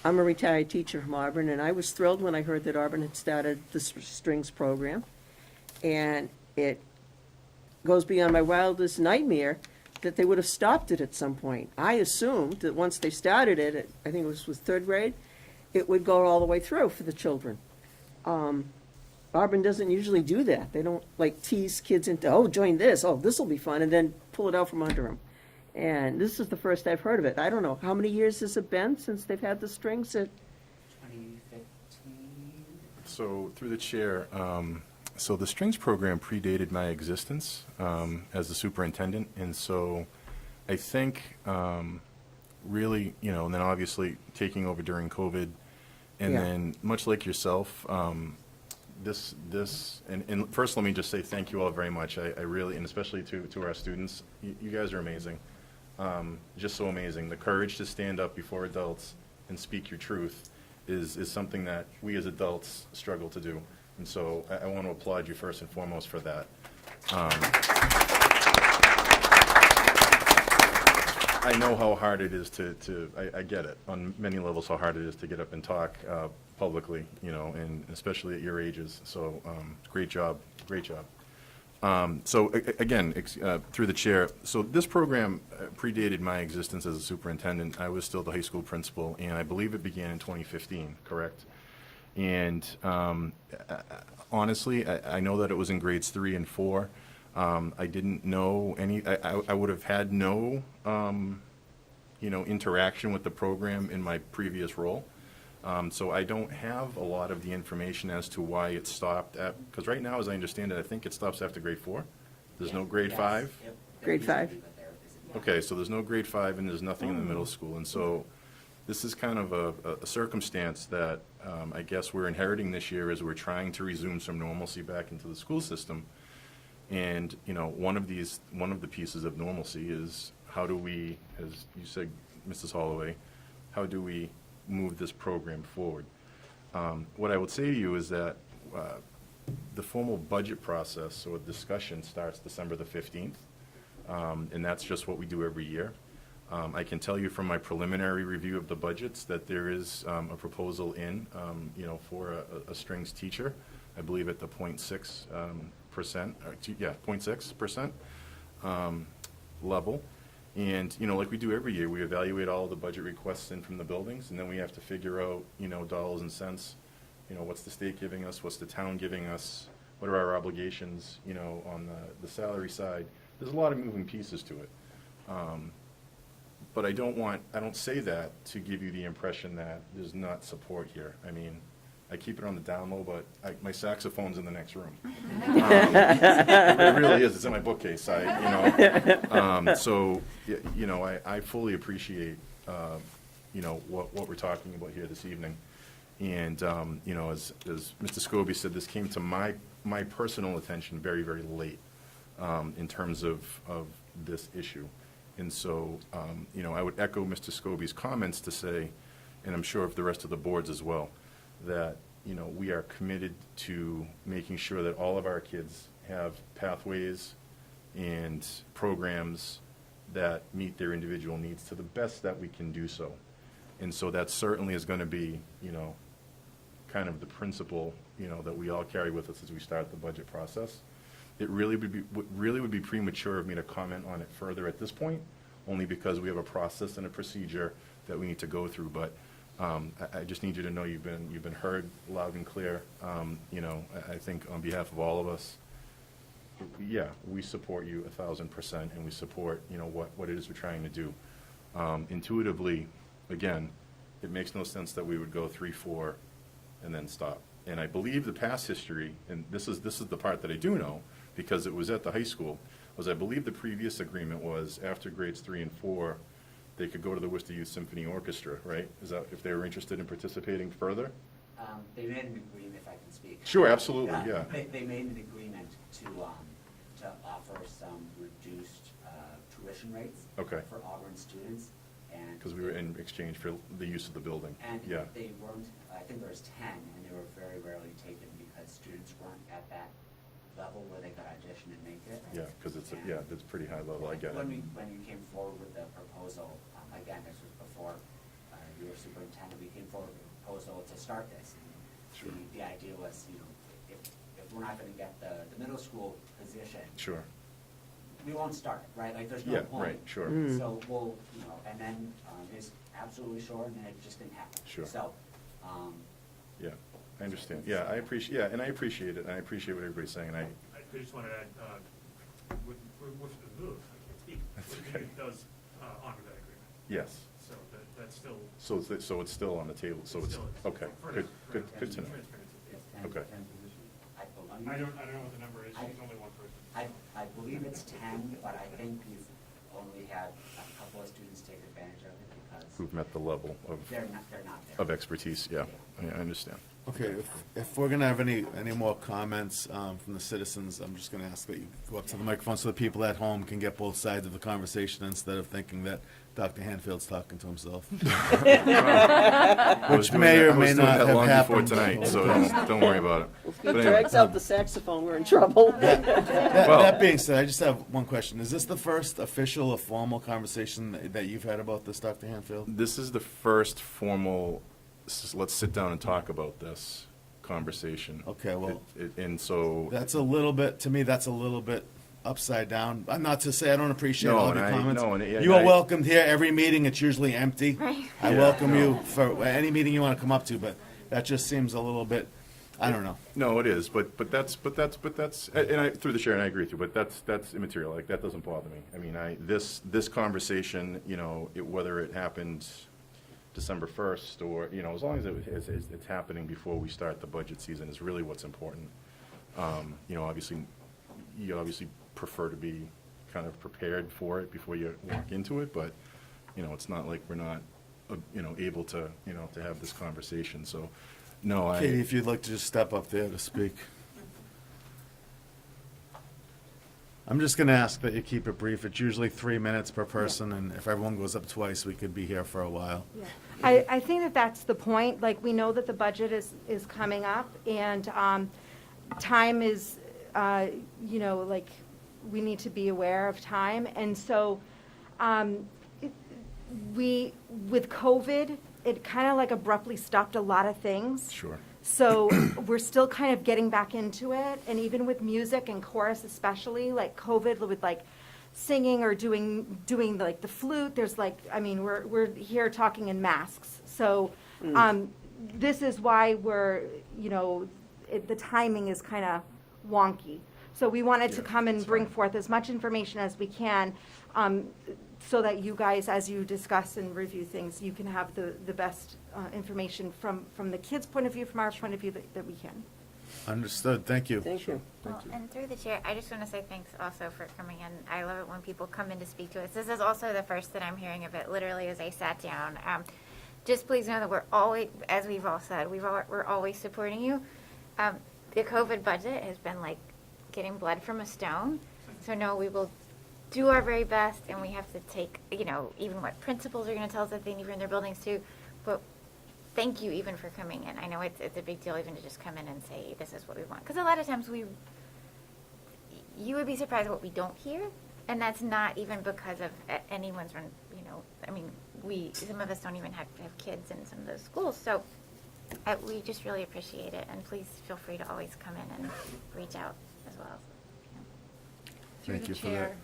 a retired teacher from Auburn, and I was thrilled when I heard that Auburn had started the strings program. And it goes beyond my wildest nightmare that they would have stopped it at some point. I assumed that once they started it, I think it was third grade, it would go all the way through for the children. Auburn doesn't usually do that. They don't tease kids into, oh, join this, oh, this will be fun, and then pull it out from under them. And this is the first I've heard of it. I don't know, how many years has it been since they've had the strings at? 2015. So through the chair, so the strings program predated my existence as the superintendent, and so I think really, and then obviously taking over during COVID, and then much like yourself, and first let me just say thank you all very much. I really, and especially to our students, you guys are amazing. just so amazing. The courage to stand up before adults and speak your truth is something that we as adults struggle to do. And so I want to applaud you first and foremost for that. I know how hard it is I get it on many levels, how hard it is to get up and talk publicly, you know, and especially at your ages. So great job, great job. Again, through the chair, so this program predated my existence as a superintendent. I was still the high school principal, and I believe it began in 2015, correct? And honestly, I know that it was in grades 3 and 4. I didn't know I would have had no, interaction with the program in my previous role. So I don't have a lot of the information as to why it stopped at, because right now, as I understand it, I think it stops after grade 4. There's no grade 5? Grade 5. Okay, so there's no grade 5 and there's nothing in the middle school. And so this is kind of a circumstance that I guess we're inheriting this year as we're trying to resume some normalcy back into the school system. And, one of the pieces of normalcy is how do we, as you said, Mrs. Holloway, how do we move this program forward? What I would say to you is that the formal budget process or discussion starts December the 15th, and that's just what we do every year. I can tell you from my preliminary review of the budgets that there is a proposal for a strings teacher, I believe at the 0.6% level. And, like we do every year, we evaluate all of the budget requests in from the buildings, and then we have to figure out, dollars and cents, what's the state giving us, what's the town giving us, what are our obligations, on the salary side. There's a lot of moving pieces to it. But I don't say that to give you the impression that there's not support here. I mean, I keep it on the down low, but my saxophone's in the next room. It really is. It's in my bookcase. I fully appreciate, what we're talking about here this evening. And, as Mr. Scobie said, this came to my personal attention very, very late in terms of this issue. And so, I would echo Mr. Scobie's comments to say, and I'm sure of the rest of the boards as well, that we are committed to making sure that all of our kids have pathways and programs that meet their individual needs to the best that we can do so. And so that certainly is going to be, kind of the principle, that we all carry with us as we start the budget process. It really would be premature of me to comment on it further at this point, only because we have a process and a procedure that we need to go through. But I just need you to know you've been heard loud and clear. I think on behalf of all of us, yeah, we support you 1,000%, and we support what it is we're trying to do. Intuitively, again, it makes no sense that we would go 3, 4, and then stop. And I believe the past history, and this is the part that I do know, because it was at the high school, was I believe the previous agreement was after grades 3 and 4, they could go to the Worcester Youth Symphony Orchestra, right? Is that if they were interested in participating further? They made an agreement, if I can speak. Sure, absolutely, yeah. They made an agreement to offer some reduced tuition rates for Auburn students. Because we were in exchange for the use of the building. And yeah. They weren't, I think there was 10, and they were very rarely taken because students weren't at that level where they could audition and make it. Yeah, because it's a pretty high level, I get it. When you came forward with the proposal, again, this was before you were superintendent, we came forward with a proposal to start this. And sure. The idea was, if we're not going to get the middle school position, sure, we won't start, right? Like, there's no point. Right, sure. So we'll, and then it's absolutely sure, and then it just didn't happen. Sure. So, yeah, I understand. Yeah, I appreciate. Yeah, and I appreciate it. And I appreciate what everybody's saying. I just want to add, with the move, I can't speak. That's It okay. does honor that agreement. Yes. So that's still. So it's still on the table. So it's still is. okay. Good to know. Okay. I don't know what the number is. She's only one person. I believe it's 10, but I think we've only had a couple of students take advantage of it because Who've met the level of they're not there. of expertise? Yeah, I understand. Okay, if we're gonna have any more comments from the citizens, I'm just gonna ask that you go up to the microphone so the people at home can get both sides of the conversation instead of thinking that Dr. Hanfield's talking to himself. I was Which doing may that- or I was may doing not that have long happened. before tonight, so don't worry about it. If he But anyway, drags out the saxophone, we're in trouble. That being said, I just have one question. Is this the first official or formal conversation that you've had about this, Dr. Hanfield? This is the first formal, let's sit down and talk about this conversation. Okay, well, And so. that's a little bit, to me, that's a little bit upside down. Not to say I don't appreciate No, all of your and I- comments. no, and yeah, You are I- welcomed here. Every meeting, it's usually empty. I Yeah, welcome no. you for any meeting you want to come up to, but that just seems a little bit, I don't know. No, it is, but that's, and I, through the chair, and I agree with you, but that's immaterial, like, that doesn't bother me. I mean, this conversation, you know, whether it happened December 1st, or, you know, as long as it's happening before we start the budget season is really what's important. You know, you obviously prefer to be kind of prepared for it before you walk into it, but, you know, it's not like we're not, you know, able to, you know, to have this conversation, so, no, Katie, if you'd like to just step up there to speak. I'm just going to ask that you keep it brief. It's usually 3 minutes per person, and if everyone goes up twice, we could be here for a while. I think that that's the point. Like, we know that the budget is coming up, and time is, you know, like, we need to be aware of time. And so with COVID, it kind of like abruptly stopped a lot of things. Sure. So we're still kind of getting back into it, and even with music and chorus especially, like COVID with like singing or doing like the flute, there's like, I mean, we're here talking in masks. So this is why we're, you know, the timing is kind of wonky. So we wanted to come and bring forth as much information as we can, so that you guys, as you discuss and review things, you can have the best information from the kids' point of view, from our point of view, that we can. Understood. Thank you. Thank you. Well, and through the chair, I just want to say thanks also for coming in. I love it when people come in to speak to us. This is also the first that I'm hearing of it, literally as I sat down. Just please know that we're always, as we've all said, we're always supporting you. The COVID budget has been like getting blood from a stone. So no, we will do our very best, and we have to take, you know, even what principals are going to tell us that they need in their buildings too. But thank you even for coming in. I know it's a big deal even to just come in and say, this is what we want. Because a lot of times you would be surprised what we don't hear. And that's not even because of anyone's run, you know, I mean, some of us don't even have kids in some of those schools. So we just really appreciate it. And please feel free to always come in and reach out as well. Thank Through you the for chair,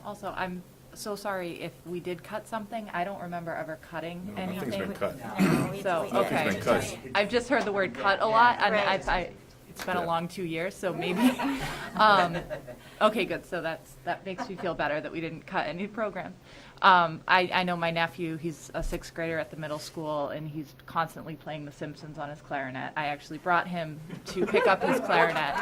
also, I'm so sorry if we did cut something. I don't remember ever cutting No, anything. nothing's been cut. No, So, we okay. Nothing's been cut. I've just heard the word cut a lot, and Right. it's been Yeah. a long 2 years, so maybe. Okay, good. So that makes me feel better that we didn't cut any program. I know my nephew, he's a 6th grader at the middle school, and he's constantly playing The Simpsons on his clarinet. I actually brought him to pick up his clarinet.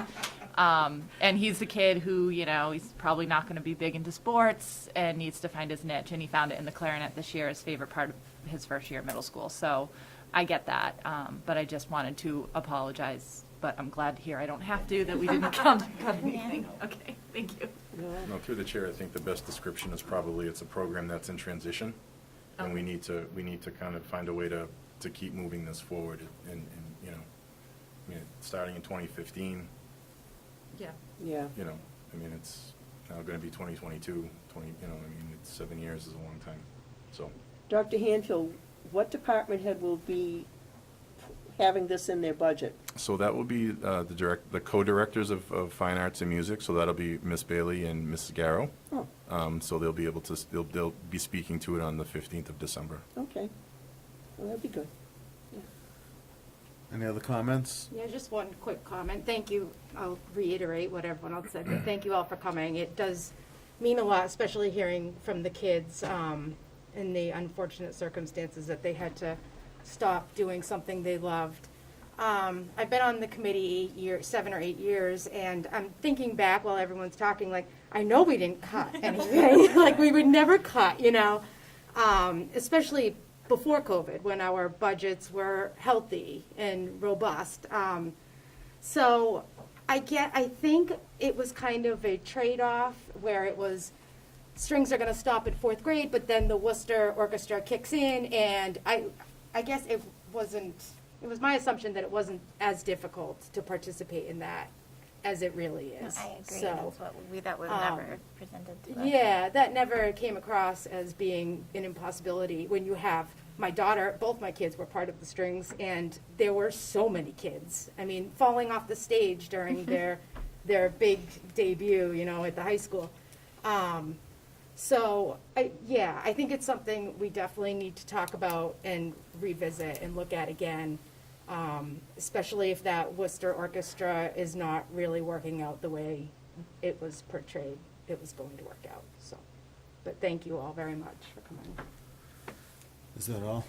And he's the kid who, you know, he's probably not going to be big into sports and needs to find his niche, and he found it in the clarinet this year, his favorite part of his first year at middle school. So I get that, but I just wanted to apologize, but I'm glad to hear I don't have to, that we didn't cut anything. Okay, thank you. No, through the chair, I think the best description is probably it's a program that's in transition, and we need to kind of find a way to keep moving this forward, and you know, I mean, starting in 2015, Yeah. Yeah. you know, I mean, it's now going to be 2022, you know, I mean, it's 7 years is a long time, so. Dr. Hanfield, what department head will be having this in their budget? So that will be the co-directors of Fine Arts and Music, so that'll be Miss Bailey and Mrs. Garrow. Oh. So they'll be able to, they'll be speaking to it on the 15th of December. Okay. Well, that'd be good. Any other comments? Yeah, just one quick comment. Thank you. I'll reiterate what everyone else said, but thank you all for coming. It does mean a lot, especially hearing from the kids in the unfortunate circumstances that they had to stop doing something they loved. I've been on the committee 7 or 8 years, and I'm thinking back while everyone's talking, like, I know we didn't cut anything. Like, we would never cut, you know, especially before COVID, when our budgets were healthy and robust. So I think it was kind of a trade-off where it was strings are going to stop at 4th grade, but then the Worcester Orchestra kicks in, and I guess it was my assumption that it wasn't as difficult to participate in that as it really is. I agree. So, That was never presented to us. yeah, that never came across as being an impossibility when you have my daughter, both my kids were part of the strings, and there were so many kids. I mean, falling off the stage during their big debut, at the high school. So, I think it's something we definitely need to talk about and revisit and look at again, especially if that Worcester Orchestra is not really working out the way it was portrayed it was going to work out. So, but thank you all very much for coming. Is that all?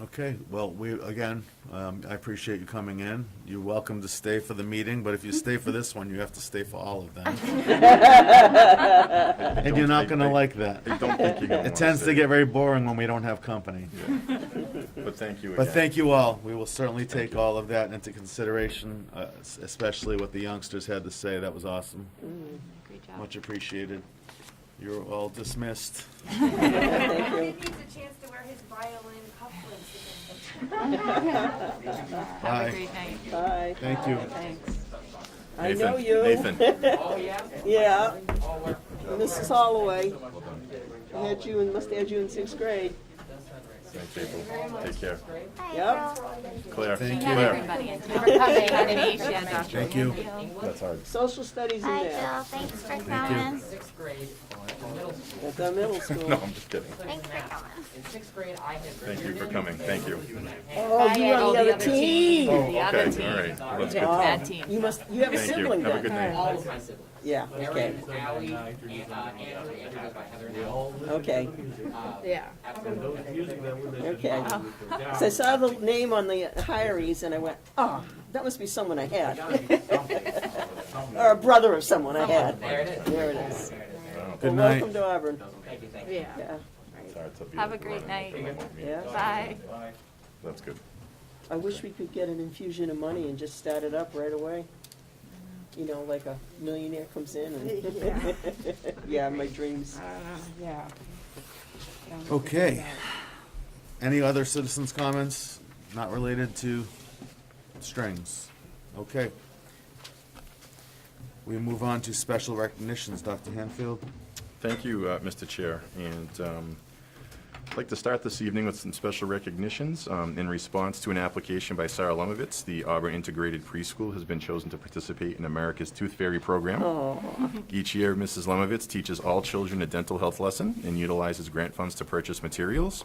Okay, well, I appreciate you coming in. You're welcome to stay for the meeting, but if you stay for this one, you have to stay for all of them. And you're not gonna like that. I don't think you're gonna It wanna tends stay. to get very boring when we don't have company. But thank you But again. thank you all. We will certainly take all of that into consideration, especially what the youngsters had to say. That was awesome. Great job. Much appreciated. You're all dismissed. Thank you. He needs a chance to wear his violin cufflinks again. Have Bye. a great night. Bye. Thank you. Thanks. I know you. Nathan. Yeah. Mrs. Holloway. Must have had you in 6th grade. Thanks, April. Take care. Yep. Claire. Thank you. Claire. Everybody. Thank you for coming. Animation. Thank you. That's hard. Social studies in Hi, there. Jill. Thanks for coming. At the middle school. No, I'm just kidding. Thanks for coming. Thank you for coming. Thank you. Oh, you on the other team. Oh, The other okay, team. all right. Well, that's good. Oh, Bad team. you have a Thank you. sibling Have a then. good night. All of my siblings. Yeah, okay. Allie, Andrew goes by Heather now. Okay. Yeah. Okay. So I saw the name on the hirees and I went, oh, that must be someone I had. Or a brother of someone I had. There it is. There it is. Good Well, night. welcome to Auburn. Thank you. Yeah. Yeah. It's hard to be Have a able to great run night. Yeah. Bye. That's good. I wish we could get an infusion of money and just start it up right away. Like a millionaire comes in and, yeah, my dreams. Yeah. Okay. Any other citizens' comments not related to strings? Okay. We move on to special recognitions. Dr. Hanfield? Thank you, Mr. Chair. And I'd like to start this evening with some special recognitions. In response to an application by Sarah Lemovitz, the Auburn Integrated Preschool has been chosen to participate in America's Tooth Fairy program. Each year, Mrs. Lemovitz teaches all children a dental health lesson and utilizes grant funds to purchase materials.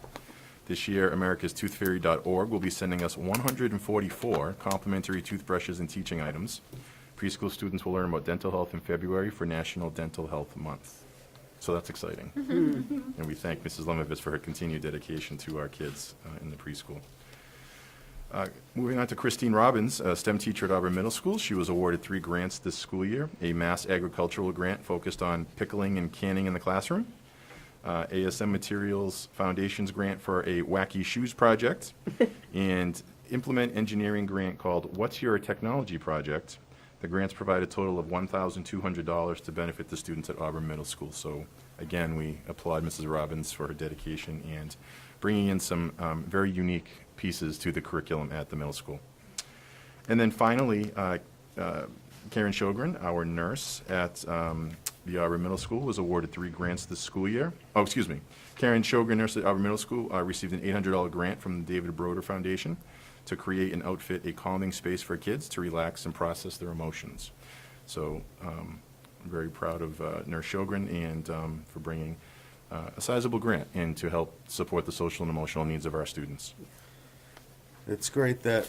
This year, americastoothfairy.org will be sending us 144 complimentary toothbrushes and teaching items. Preschool students will learn about dental health in February for National Dental Health Month. So that's exciting. And we thank Mrs. Lemovitz for her continued dedication to our kids in the preschool. Moving on to Christine Robbins, a STEM teacher at Auburn Middle School. She was awarded 3 grants this school year. A mass agricultural grant focused on pickling and canning in the classroom. ASM Materials Foundation's grant for a Wacky Shoes project. And Implement Engineering grant called What's Your Technology Project. The grants provide a total of $1,200 to benefit the students at Auburn Middle School. So again, we applaud Mrs. Robbins for her dedication and bringing in some very unique pieces to the curriculum at the middle school. And then finally, Karen Sjogren, our nurse at the Auburn Middle School, was awarded 3 grants this school year. Oh, excuse me. Karen Sjogren, nurse at Auburn Middle School, received an $800 grant from the David Broder Foundation to create and outfit a calming space for kids to relax and process their emotions. So I'm very proud of Nurse Sjogren and for bringing a sizable grant in to help support the social and emotional needs of our students. It's great that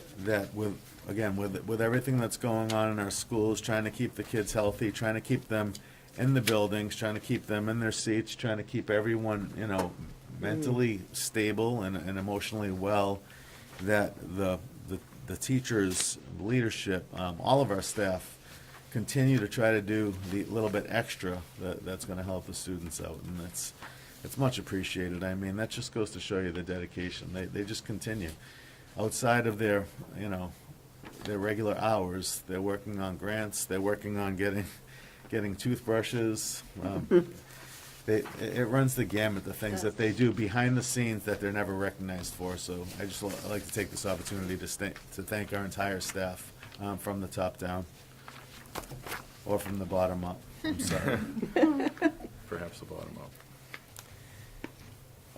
with everything that's going on in our schools, trying to keep the kids healthy, trying to keep them in the buildings, trying to keep them in their seats, trying to keep everyone, mentally stable and emotionally well, that the teachers, leadership, all of our staff continue to try to do the little bit extra that's going to help the students out, and It's much appreciated. I mean, that just goes to show you the dedication. They just continue. Outside of their, you know, their regular hours, they're working on grants, they're working on getting toothbrushes. It runs the gamut, the things that they do behind the scenes that they're never recognized for. So I just like to take this opportunity to thank our entire staff, from the top down, or from the bottom up. I'm sorry. Perhaps the bottom up.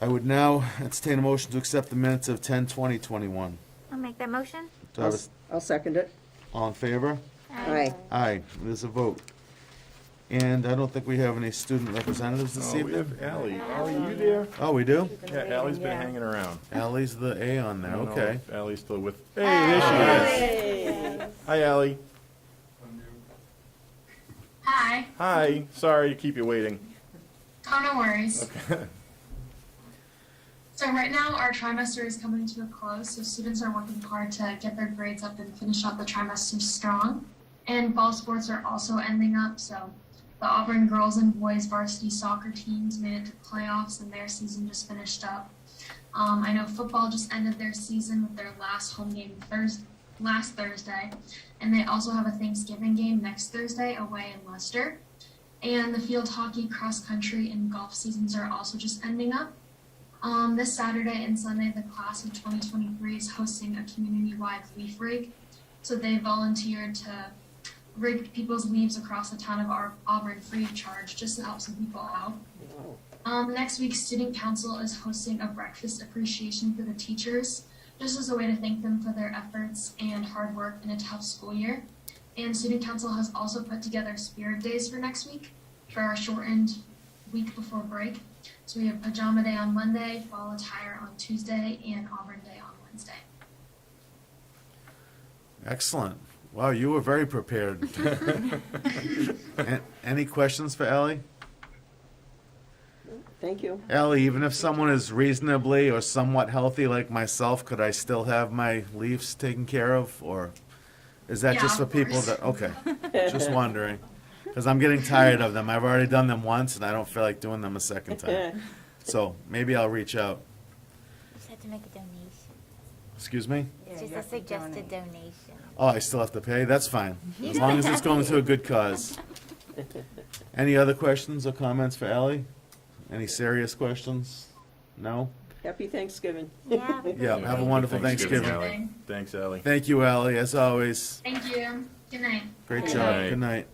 I would now entertain a motion to accept the minutes of 10/20/21. I'll make that motion. Do I have a I'll second it. all in favor? Aye. Aye, there's a vote. And I don't think we have any student representatives this Oh, we evening. have Ally. Ally, you there? Oh, we do? Yeah, Ally's been hanging around. Ally's the A on there, I don't know okay. if Ally's still with. Hey, there she is. Hi, Ally. Hi. Hi. Sorry to keep you waiting. Oh, no worries. Okay. So right now our trimester is coming to a close, so students are working hard to get their grades up and finish out the trimester strong. And fall sports are also ending up, so the Auburn girls and boys varsity soccer teams made it to playoffs and their season just finished up. I know football just ended their season with their last home game last Thursday, and they also have a Thanksgiving game next Thursday away in Leicester. And the field hockey, cross country, and golf seasons are also just ending up. This Saturday and Sunday, the class of 2023 is hosting a community-wide leaf rig. So they volunteered to rig people's leaves across the town of Auburn free of charge, just to help some people out. Next week, Student Council is hosting a breakfast appreciation for the teachers, just as a way to thank them for their efforts and hard work in a tough school year. And Student Council has also put together Spirit Days for next week, for our shortened week before break. So we have Pajama Day on Monday, Fall Attire on Tuesday, and Auburn Day on Wednesday. Excellent. Wow, you were very prepared. Any questions for Ally? Thank you. Ally, even if someone is reasonably or somewhat healthy like myself, could I still have my leaves taken care of? Or is that just for of people course. that, okay, just wondering. Because I'm getting tired of them. I've already done them once and I don't feel like doing them a second time. So maybe I'll reach out. Just have to make a donation. Excuse me? It's just a suggested donation. Oh, I still have to pay? That's fine. You As long don't as it's have going to. to a good cause. Any other questions or comments for Ally? Any serious questions? No? Happy Thanksgiving. Yeah. Yeah, have a wonderful Thanksgiving. Ally. Thanks, Ally. Thank you, Ally, as always. Thank you. Good night. Great Good job. night. Good night.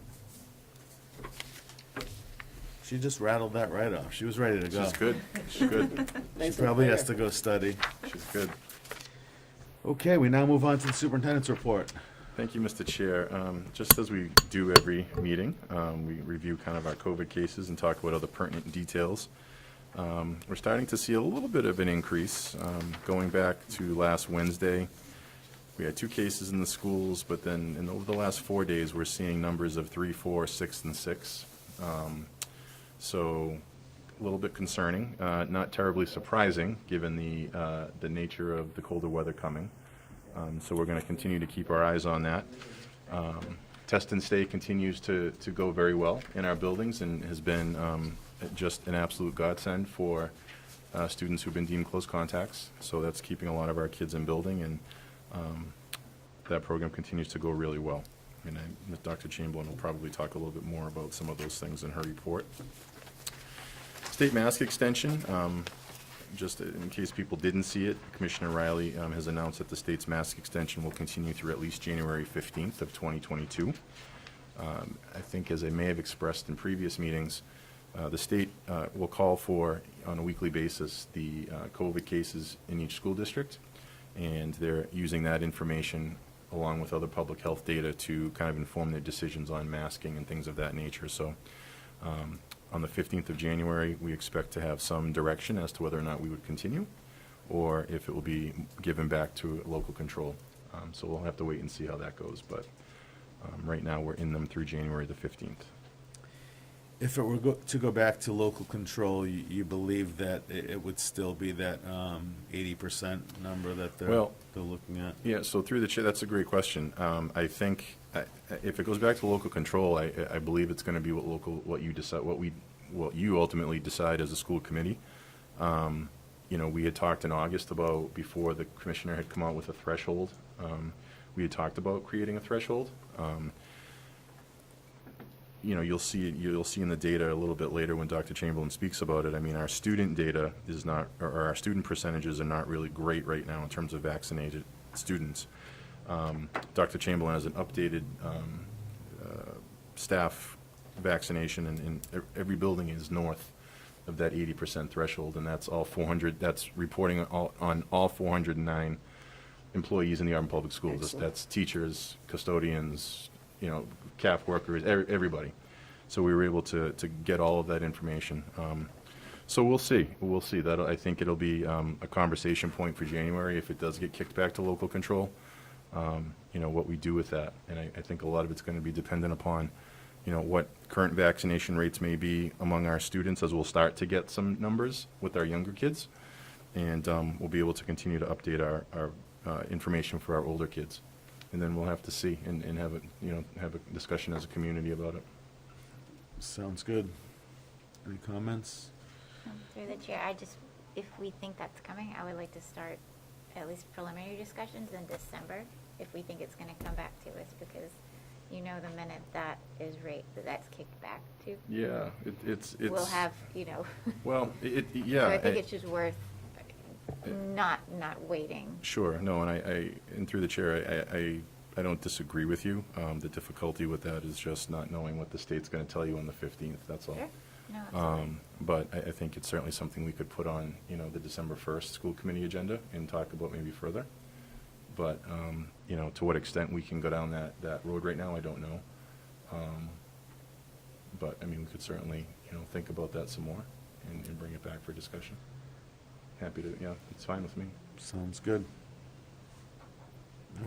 She just rattled that right off. She was ready to go. She's good. She's good. She probably has to go study. She's good. Okay, we now move on to the superintendent's report. Thank you, Mr. Chair. Just as we do every meeting, we review kind of our COVID cases and talk about other pertinent details. We're starting to see a little bit of an increase. Going back to last Wednesday, we had 2 cases in the schools, but then over the last 4 days, we're seeing numbers of 3, 4, 6, and 6. So a little bit concerning, not terribly surprising, given the nature of the colder weather coming. So we're going to continue to keep our eyes on that. Test and stay continues to go very well in our buildings and has been just an absolute godsend for students who've been deemed close contacts. So that's keeping a lot of our kids in building, and that program continues to go really well. And Dr. Chamberlain will probably talk a little bit more about some of those things in her report. State mask extension, just in case people didn't see it, Commissioner Riley has announced that the state's mask extension will continue through at least January 15th of 2022. I think, as I may have expressed in previous meetings, the state will call for, on a weekly basis, the COVID cases in each school district, and they're using that information along with other public health data to kind of inform their decisions on masking and things of that nature. So on the 15th of January, we expect to have some direction as to whether or not we would continue, or if it will be given back to local control. So we'll have to wait and see how that goes, but right now we're in them through January the 15th. If it were to go back to local control, you believe that it would still be that 80% number that they're looking at? Yeah, so through the chair, that's a great question. I think if it goes back to local control, I believe it's going to be what we well, you ultimately decide as a school committee. You know, we had talked in August about, before the commissioner had come out with a threshold, we had talked about creating a threshold. You know, you'll see in the data a little bit later when Dr. Chamberlain speaks about it. I mean, our student data is not, or our student percentages are not really great right now in terms of vaccinated students. Dr. Chamberlain has an updated staff vaccination, and every building is north of that 80% threshold, and that's all 400. That's reporting on all 409 employees in the Auburn Public Schools. Excellent. That's teachers, custodians, you know, CAF workers, everybody. So we were able to get all of that information. So we'll see. We'll see. That, I think it'll be a conversation point for January if it does get kicked back to local control. You know, what we do with that. And I think a lot of it's going to be dependent upon, you know, what current vaccination rates may be among our students, as we'll start to get some numbers with our younger kids. And we'll be able to continue to update our information for our older kids. And then we'll have to see and have a, you know, have a discussion as a community about it. Sounds good. Any comments? Through the chair, if we think that's coming, I would like to start at least preliminary discussions in December, if we think it's going to come back to us, because you know the minute that is that's kicked back to. Yeah, it's. We'll have, you know. Well, yeah. So I think it's just worth not waiting. Sure, no, and through the chair, I don't disagree with you. The difficulty with that is just not knowing what the state's going to tell you on the 15th, that's all. Sure. No, absolutely. But I think it's certainly something we could put on, you know, the December 1st school committee agenda and talk about maybe further. But, you know, to what extent we can go down that road right now, I don't know. But, I mean, we could certainly, you know, think about that some more and bring it back for discussion. Happy to, yeah, it's fine with me. Sounds good.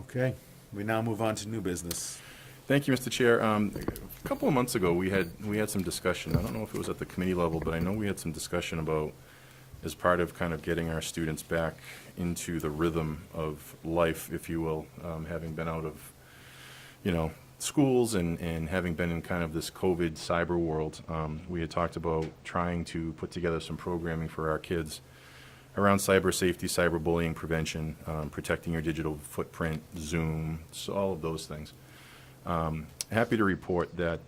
Okay, we now move on to new business. Thank you, Mr. Chair. A couple of months ago, we had some discussion. I don't know if it was at the committee level, but I know we had some discussion about, as part of kind of getting our students back into the rhythm of life, if you will, having been out of, you know, schools and having been in kind of this COVID cyber world, we had talked about trying to put together some programming for our kids around cyber safety, cyberbullying prevention, protecting your digital footprint, Zoom, so all of those things. Happy to report that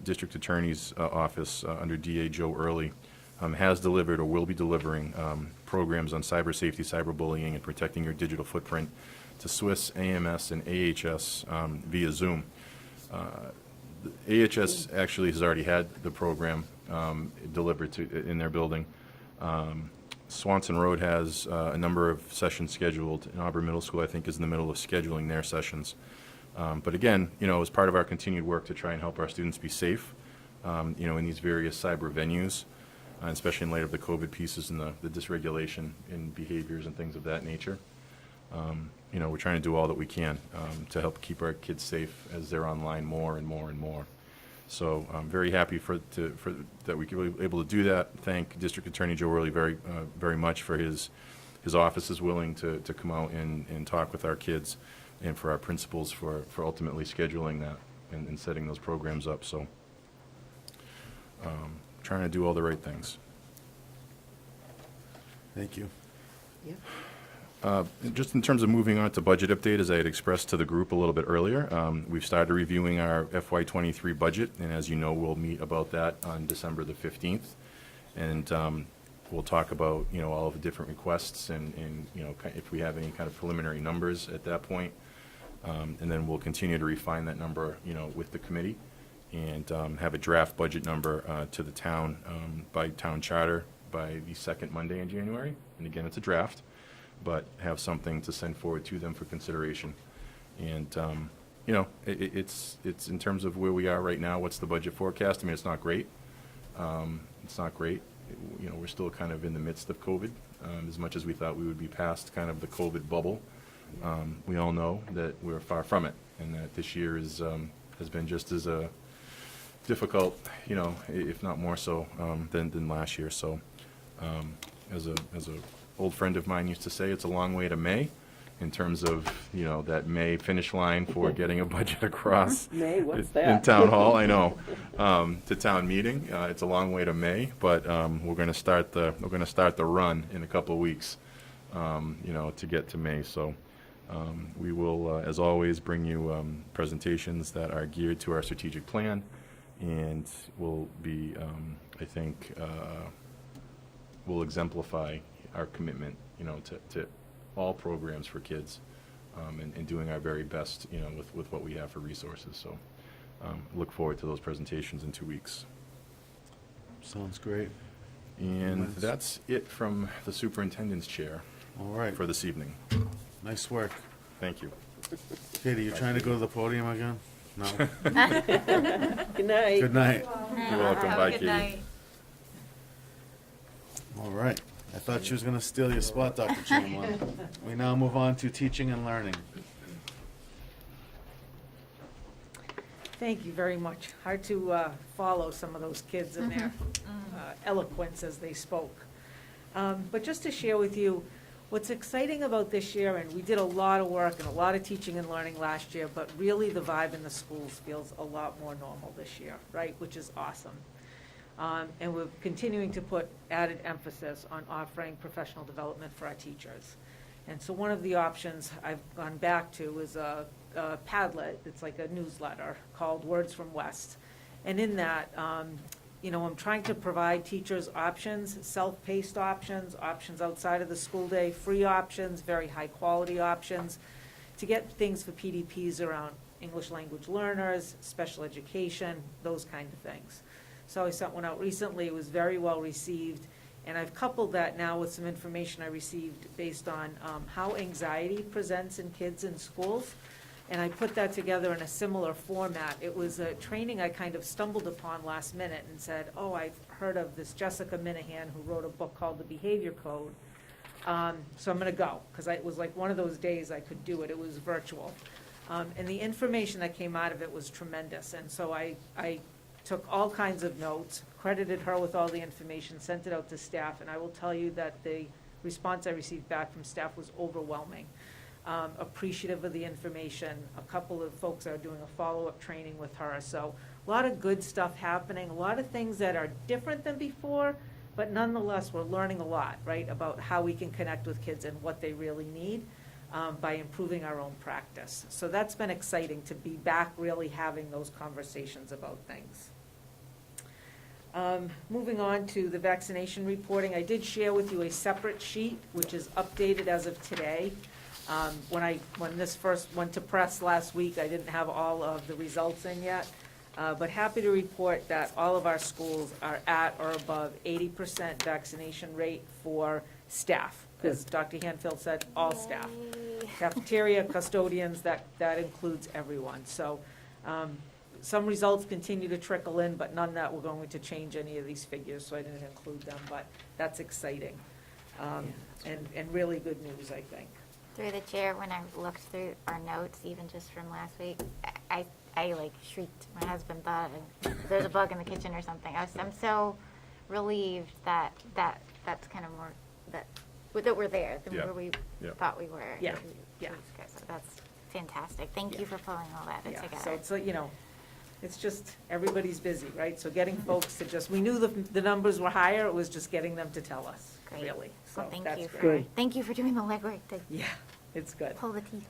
District Attorney's Office under DA Joe Early has delivered or will be delivering programs on cyber safety, cyberbullying, and protecting your digital footprint to SWIS, AMS, and AHS via Zoom. The AHS actually has already had the program delivered in their building. Swanson Road has a number of sessions scheduled, and Auburn Middle School, I think, is in the middle of scheduling their sessions. But again, you know, as part of our continued work to try and help our students be safe, you know, in these various cyber venues, especially in light of the COVID pieces and the dysregulation in behaviors and things of that nature, you know, we're trying to do all that we can to help keep our kids safe as they're online more and more and more. So I'm very happy that we were able to do that. Thank District Attorney Joe Early very much for his office is willing to come out and talk with our kids, and for our principals for ultimately scheduling that and setting those programs up. So trying to do all the right things. Thank you. Just in terms of moving on to budget update, as I had expressed to the group a little bit earlier, we've started reviewing our FY23 budget, and as you know, we'll meet about that on December the 15th. And we'll talk about, you know, all of the different requests and you know, if we have any kind of preliminary numbers at that point. And then we'll continue to refine that number, you know, with the committee, and have a draft budget number to the town by town charter by the second Monday in January. And again, it's a draft, but have something to send forward to them for consideration. And you know, it's in terms of where we are right now. What's the budget forecast? I mean, it's not great. It's not great. You know, we're still kind of in the midst of COVID. As much as we thought we would be past kind of the COVID bubble, we all know that we're far from it, and that this year has been just as difficult, you know, if not more so, than last year. So, as a old friend of mine used to say, it's a long way to May, in terms of, you know, that May finish line for getting a budget across. May, what's In that? Town Hall, I know, to town meeting. It's a long way to May, but we're going to start the run in a couple of weeks, you know, to get to May. So we will, as always, bring you presentations that are geared to our strategic plan, and will be, I think, will exemplify our commitment, you know, to all programs for kids, and doing our very best, you know, with what we have for resources. So look forward to those presentations in 2 weeks. Sounds great. And Nice. that's it from the superintendent's chair. All right. For this evening. Nice work. Thank you. Katie, you trying to go to the podium again? No? Good night. Good night. You're welcome. Bye, Katie. All right. I thought she was going to steal your spot, Dr. Chamberlain. We now move on to teaching and learning. Thank you very much. Hard to follow some of those kids in their eloquence as they spoke. But just to share with you, what's exciting about this year, and we did a lot of work and a lot of teaching and learning last year, but really the vibe in the schools feels a lot more normal this year, right, which is awesome. And we're continuing to put added emphasis on offering professional development for our teachers. And so one of the options I've gone back to is a Padlet. It's like a newsletter called Words from West. And in that, you know, I'm trying to provide teachers options, self-paced options, options outside of the school day, free options, very high-quality options, to get things for PDPs around English language learners, special education, those kind of things. So I sent one out recently. It was very well received. And I've coupled that now with some information I received based on how anxiety presents in kids in schools. And I put that together in a similar format. It was a training I kind of stumbled upon last minute and said, oh, I've heard of this Jessica Minahan who wrote a book called The Behavior Code. So I'm going to go, because it was like one of those days I could do it. It was virtual. And the information that came out of it was tremendous. And so I took all kinds of notes, credited her with all the information, sent it out to staff, and I will tell you that the response I received back from staff was overwhelming. Appreciative of the information. A couple of folks are doing a follow-up training with her. So a lot of good stuff happening, a lot of things that are different than before, but nonetheless, we're learning a lot, right, about how we can connect with kids and what they really need by improving our own practice. So that's been exciting to be back really having those conversations about things. Moving on to the vaccination reporting, I did share with you a separate sheet, which is updated as of today. When this first went to press last week, I didn't have all of the results in yet, but happy to report that all of our schools are at or above 80% vaccination rate for staff. As Dr. Hanfield said, all staff. Cafeteria, custodians, that includes everyone. So some results continue to trickle in, but none that were going to change any of these figures, so I didn't include them, but that's exciting. And really good news, I think. Through the chair, when I looked through our notes, even just from last week, I like shrieked. My husband thought there's a bug in the kitchen or something. I'm so relieved that that's kind of more that we're there than where we thought we were. Yeah. So that's fantastic. Thank you for pulling all that together. So it's like, you know, it's just everybody's busy, right? So getting folks to just, we knew the numbers were higher, it was just getting them to tell us, Great. really. So Well, thank that's you great. thank you for doing the legwork to It's good. pull the teeth.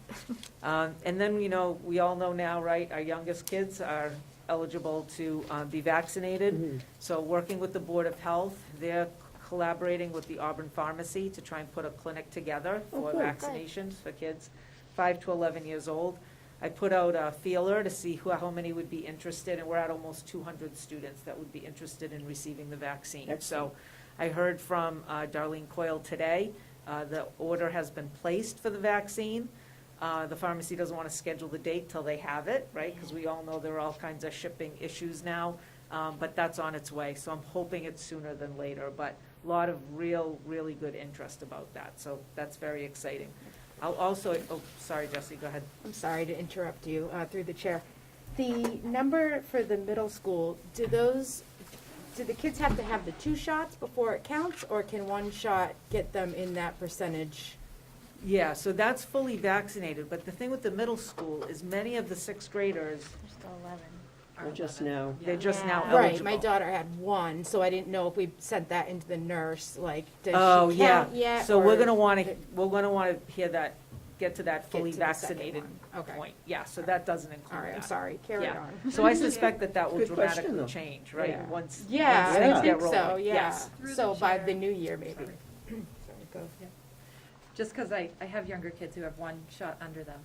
And then, you know, we all know now, right, our youngest kids are eligible to be vaccinated. So working with the Board of Health, they're collaborating with the Auburn Pharmacy to try and put a clinic together for vaccinations for kids 5 to 11 years old. I put out a feeler to see how many would be interested, and we're at almost 200 students that would be interested in receiving the vaccine. So I heard from Darlene Coyle today. The order has been placed for the vaccine. The pharmacy doesn't want to schedule the date till they have it, right? Because we all know there are all kinds of shipping issues now, but that's on its way. So I'm hoping it's sooner than later, but a lot of really good interest about that. So that's very exciting. I'll also, sorry, Jesse, go ahead. I'm sorry to interrupt you through the chair. The number for the middle school, do the kids have to have the 2 shots before it counts, or can one shot get them in that percentage Yeah, so that's fully vaccinated, but the thing with the middle school is many of the sixth graders, They're still 11. Or just now. they're just now Right, eligible. my daughter had one, so I didn't know if we sent that into the nurse, like, does Oh, she yeah. count yet? So we're or- gonna wanna, hear that, get to that fully to the second vaccinated one. Okay. point. Yeah, so that doesn't include All right, I'm that. sorry, carry Yeah. on. So I suspect that will Good question, dramatically though. change, right? Yeah. Once Yeah, once I things think get so, rolling. yeah. Yes. So by the new year, maybe. Sorry, go. Just because I have younger kids who have one shot under them,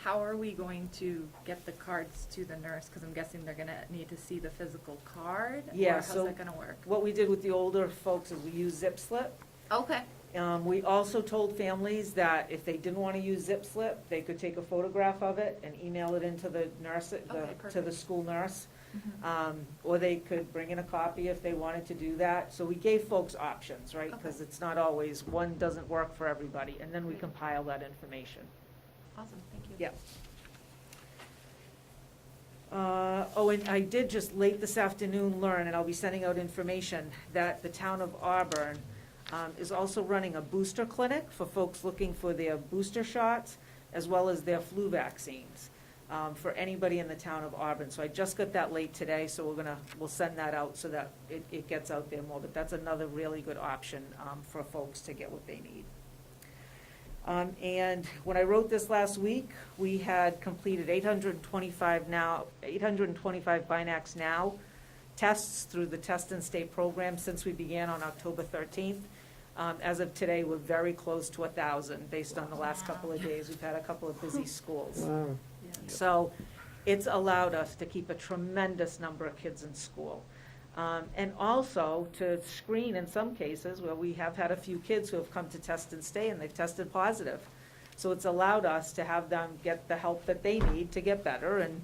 how are we going to get the cards to the nurse? Because I'm guessing they're going to need to see the physical card? Yeah, Or how's so that going to work? what we did with the older folks is we used Zip Slip. Okay. We also told families that if they didn't want to use Zip Slip, they could take a photograph of it and email it into the nurse, to the perfect. school nurse. Or they could bring in a copy if they wanted to do that. So we gave folks options, right? Because it's not always, one doesn't work for everybody, and then we compile that information. Awesome, thank you. Yeah. And I did just late this afternoon learn, and I'll be sending out information, that the town of Auburn is also running a booster clinic for folks looking for their booster shots, as well as their flu vaccines, for anybody in the town of Auburn. So I just got that late today, so we'll send that out so that it gets out there more. But that's another really good option for folks to get what they need. And when I wrote this last week, we had completed 825 Binax Now tests through the Test and Stay program since we began on October 13th. As of today, we're very close to 1,000 based on the last couple of days. We've had a couple of busy schools. Wow. So it's allowed us to keep a tremendous number of kids in school. And also to screen in some cases where we have had a few kids who have come to Test and Stay and they've tested positive. So it's allowed us to have them get the help that they need to get better and,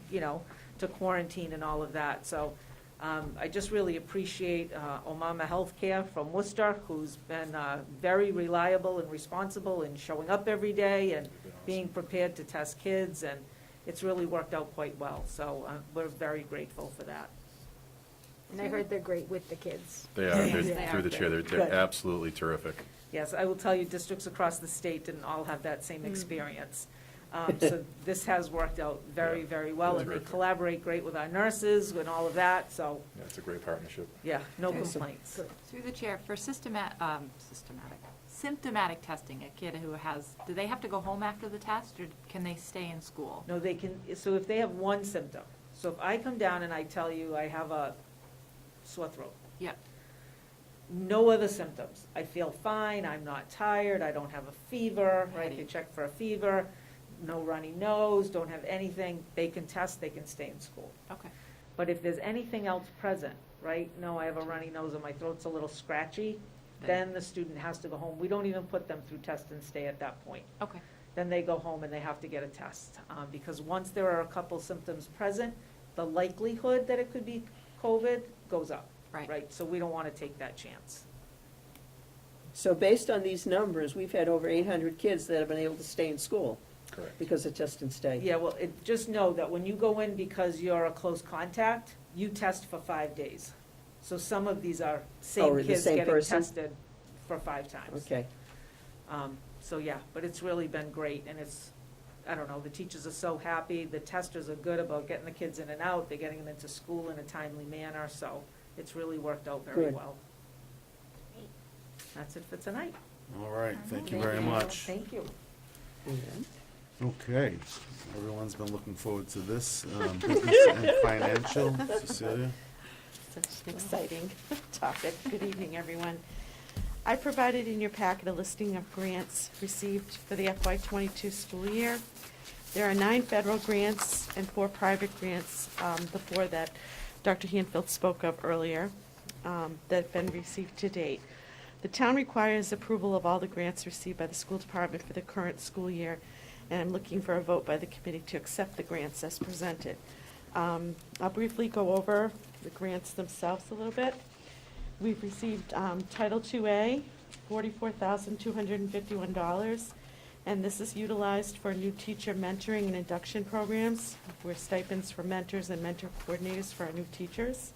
to quarantine and all of that. So I just really appreciate Omama Healthcare from Worcester, who's been very reliable and responsible in showing up every day and being prepared to test kids, and it's really worked out quite well. So we're very grateful for that. And I heard they're great with the kids. They are, They they're, are. through the chair, they're Good. absolutely terrific. Yes, I will tell you, districts across the state didn't all have that same experience. So this has worked out very, very well, That's and they great. collaborate great with our nurses and all of that, so, Yeah, it's a great partnership. yeah, no complaints. Through the chair, for symptomatic testing, a kid who has, do they have to go home after the test, or can they stay in school? No, they can, so if they have one symptom, so if I come down and I tell you I have a sore throat, Yep. no other symptoms. I feel fine, I'm not tired, I don't have a fever, right? They Headache. check for a fever, no runny nose, don't have anything, they can test, they can stay in school. Okay. But if there's anything else present, right, no, I have a runny nose and my throat's a little scratchy, then the student has to go home. We don't even put them through Test and Stay at that point. Okay. Then they go home and they have to get a test. Because once there are a couple symptoms present, the likelihood that it could be COVID goes up. Right, so we don't want to take that chance. So based on these numbers, we've had over 800 kids that have been able to stay in school. Correct. Because of Test and Stay. Yeah, well, just know that when you go in because you're a close contact, you test for 5 days. So some of these are Oh, same the kids same getting person? tested for 5 times. Okay. So, yeah, but it's really been great, and it's, I don't know, the teachers are so happy, the testers are good about getting the kids in and out, they're getting them into school in a timely manner, so it's really worked out very Good. well. That's it for tonight. All right, thank you very much. Thank you. Okay, everyone's been looking forward to this, business and financial. Cecilia? Such an exciting topic. Good evening, everyone. I provided in your packet a listing of grants received for the FY22 school year. There are 9 federal grants and 4 private grants, the 4 that Dr. Hanfield spoke of earlier, that have been received to date. The town requires approval of all the grants received by the school department for the current school year, and I'm looking for a vote by the committee to accept the grants as presented. I'll briefly go over the grants themselves a little bit. We've received Title IIA, $44,251, and this is utilized for new teacher mentoring and induction programs, where stipends for mentors and mentor coordinators for our new teachers.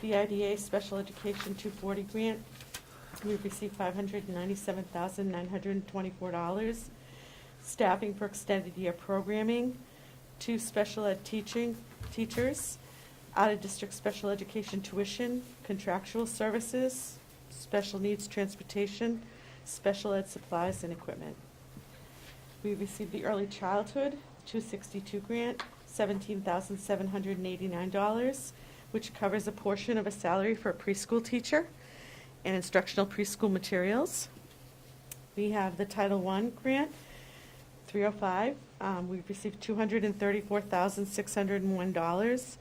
The IDA Special Education 240 grant We've received $597,924. Staffing for extended year programming, 2 special ed teachers, out-of-district special education tuition, contractual services, special needs transportation, special ed supplies and equipment. We received the early childhood 262 grant, $17,789, which covers a portion of a salary for a preschool teacher and instructional preschool materials. We have the Title I grant, 305. We've received $234,601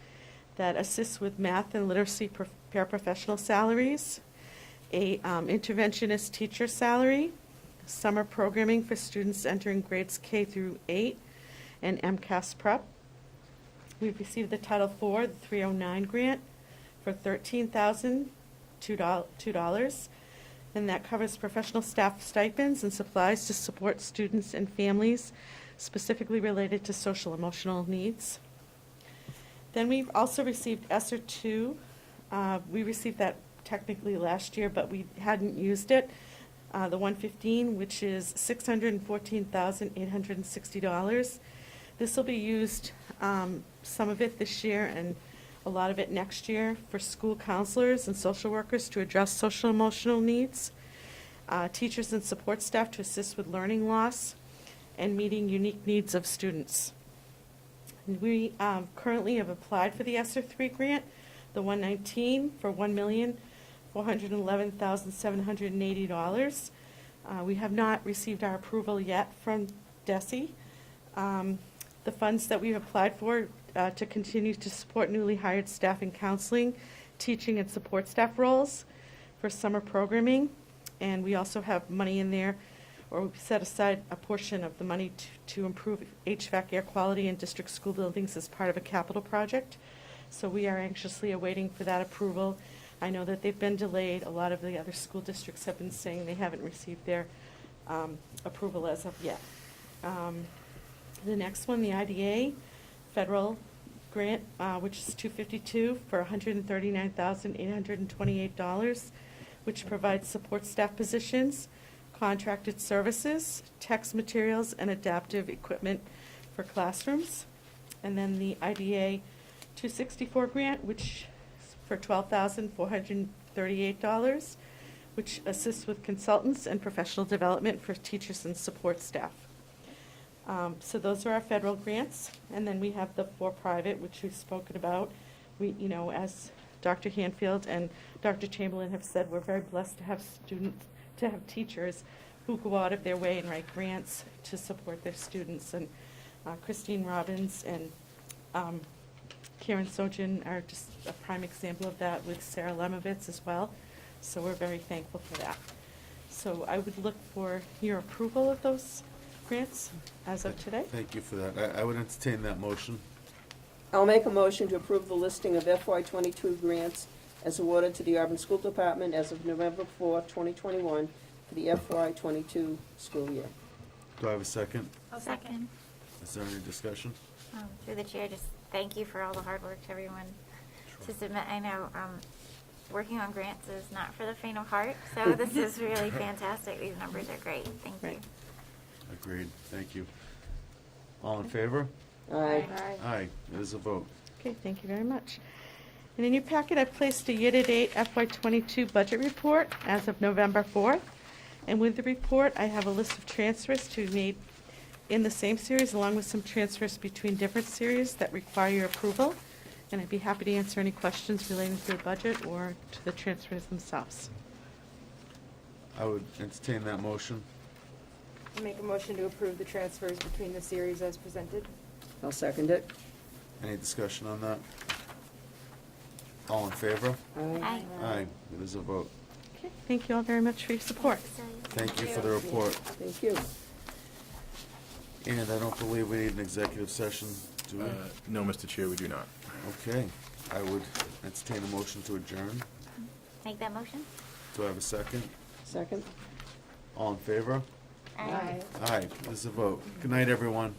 that assists with math and literacy paraprofessional salaries, a interventionist teacher salary, summer programming for students entering grades K through 8, and MCAS prep. We've received the Title IV, the 309 grant for $13,002, and that covers professional staff stipends and supplies to support students and families specifically related to social emotional needs. Then we've also received ESSER II. We received that technically last year, but we hadn't used it. The 115, which is $614,860. This will be used, some of it this year and a lot of it next year, for school counselors and social workers to address social emotional needs, teachers and support staff to assist with learning loss, and meeting unique needs of students. And we currently have applied for the ESSER III grant, the 119, for $1,411,780. We have not received our approval yet from DESE. The funds that we've applied for to continue to support newly hired staff in counseling, teaching, and support staff roles for summer programming. And we also have money in there, or we've set aside a portion of the money to improve HVAC air quality in district school buildings as part of a capital project. So we are anxiously awaiting for that approval. I know that they've been delayed. A lot of the other school districts have been saying they haven't received their approval as of yet. The next one, the IDA federal grant, which is 252 for $139,828, which provides support staff positions, contracted services, text materials, and adaptive equipment for classrooms. And then the IDA 264 grant, which is for $12,438, which assists with consultants and professional development for teachers and support staff. So those are our federal grants, and then we have the 4 private, which we've spoken about. We, as Dr. Hanfield and Dr. Chamberlain have said, we're very blessed to have teachers who go out of their way and write grants to support their students. And Christine Robbins and Karen Sojin are just a prime example of that, with Sarah Lemovitz as well. So we're very thankful for that. So I would look for your approval of those grants as of today. Thank you for that. I would entertain that motion. I'll make a motion to approve the listing of FY22 grants as awarded to the Auburn School Department as of November 4, 2021 for the FY22 school year. Do I have a second? I'll second. Is there any discussion? Through the chair, just thank you for all the hard work to everyone to submit. I know working on grants is not for the faint of heart, so this is really fantastic. These numbers are great. Thank you. Agreed. Thank you. All in favor? Aye. Aye. It is a vote. Okay, thank you very much. And in your packet, I've placed a year-to-date FY22 budget report as of November 4th. And with the report, I have a list of transfers to be made in the same series, along with some transfers between different series that require your approval. And I'd be happy to answer any questions relating to the budget or to the transfers themselves. I would entertain that motion. I make a motion to approve the transfers between the series as presented. I'll second it. Any discussion on that? All in favor? Aye. Aye. It is a vote. Okay, thank you all very much for your support. Thank you for the report. Thank you. And I don't believe we need an executive session, do we? No, Mr. Chair, we do not. Okay. I would entertain a motion to adjourn. Make that motion? Do I have a second? Second. All in favor? Aye. Aye. It is a vote. Good night, everyone.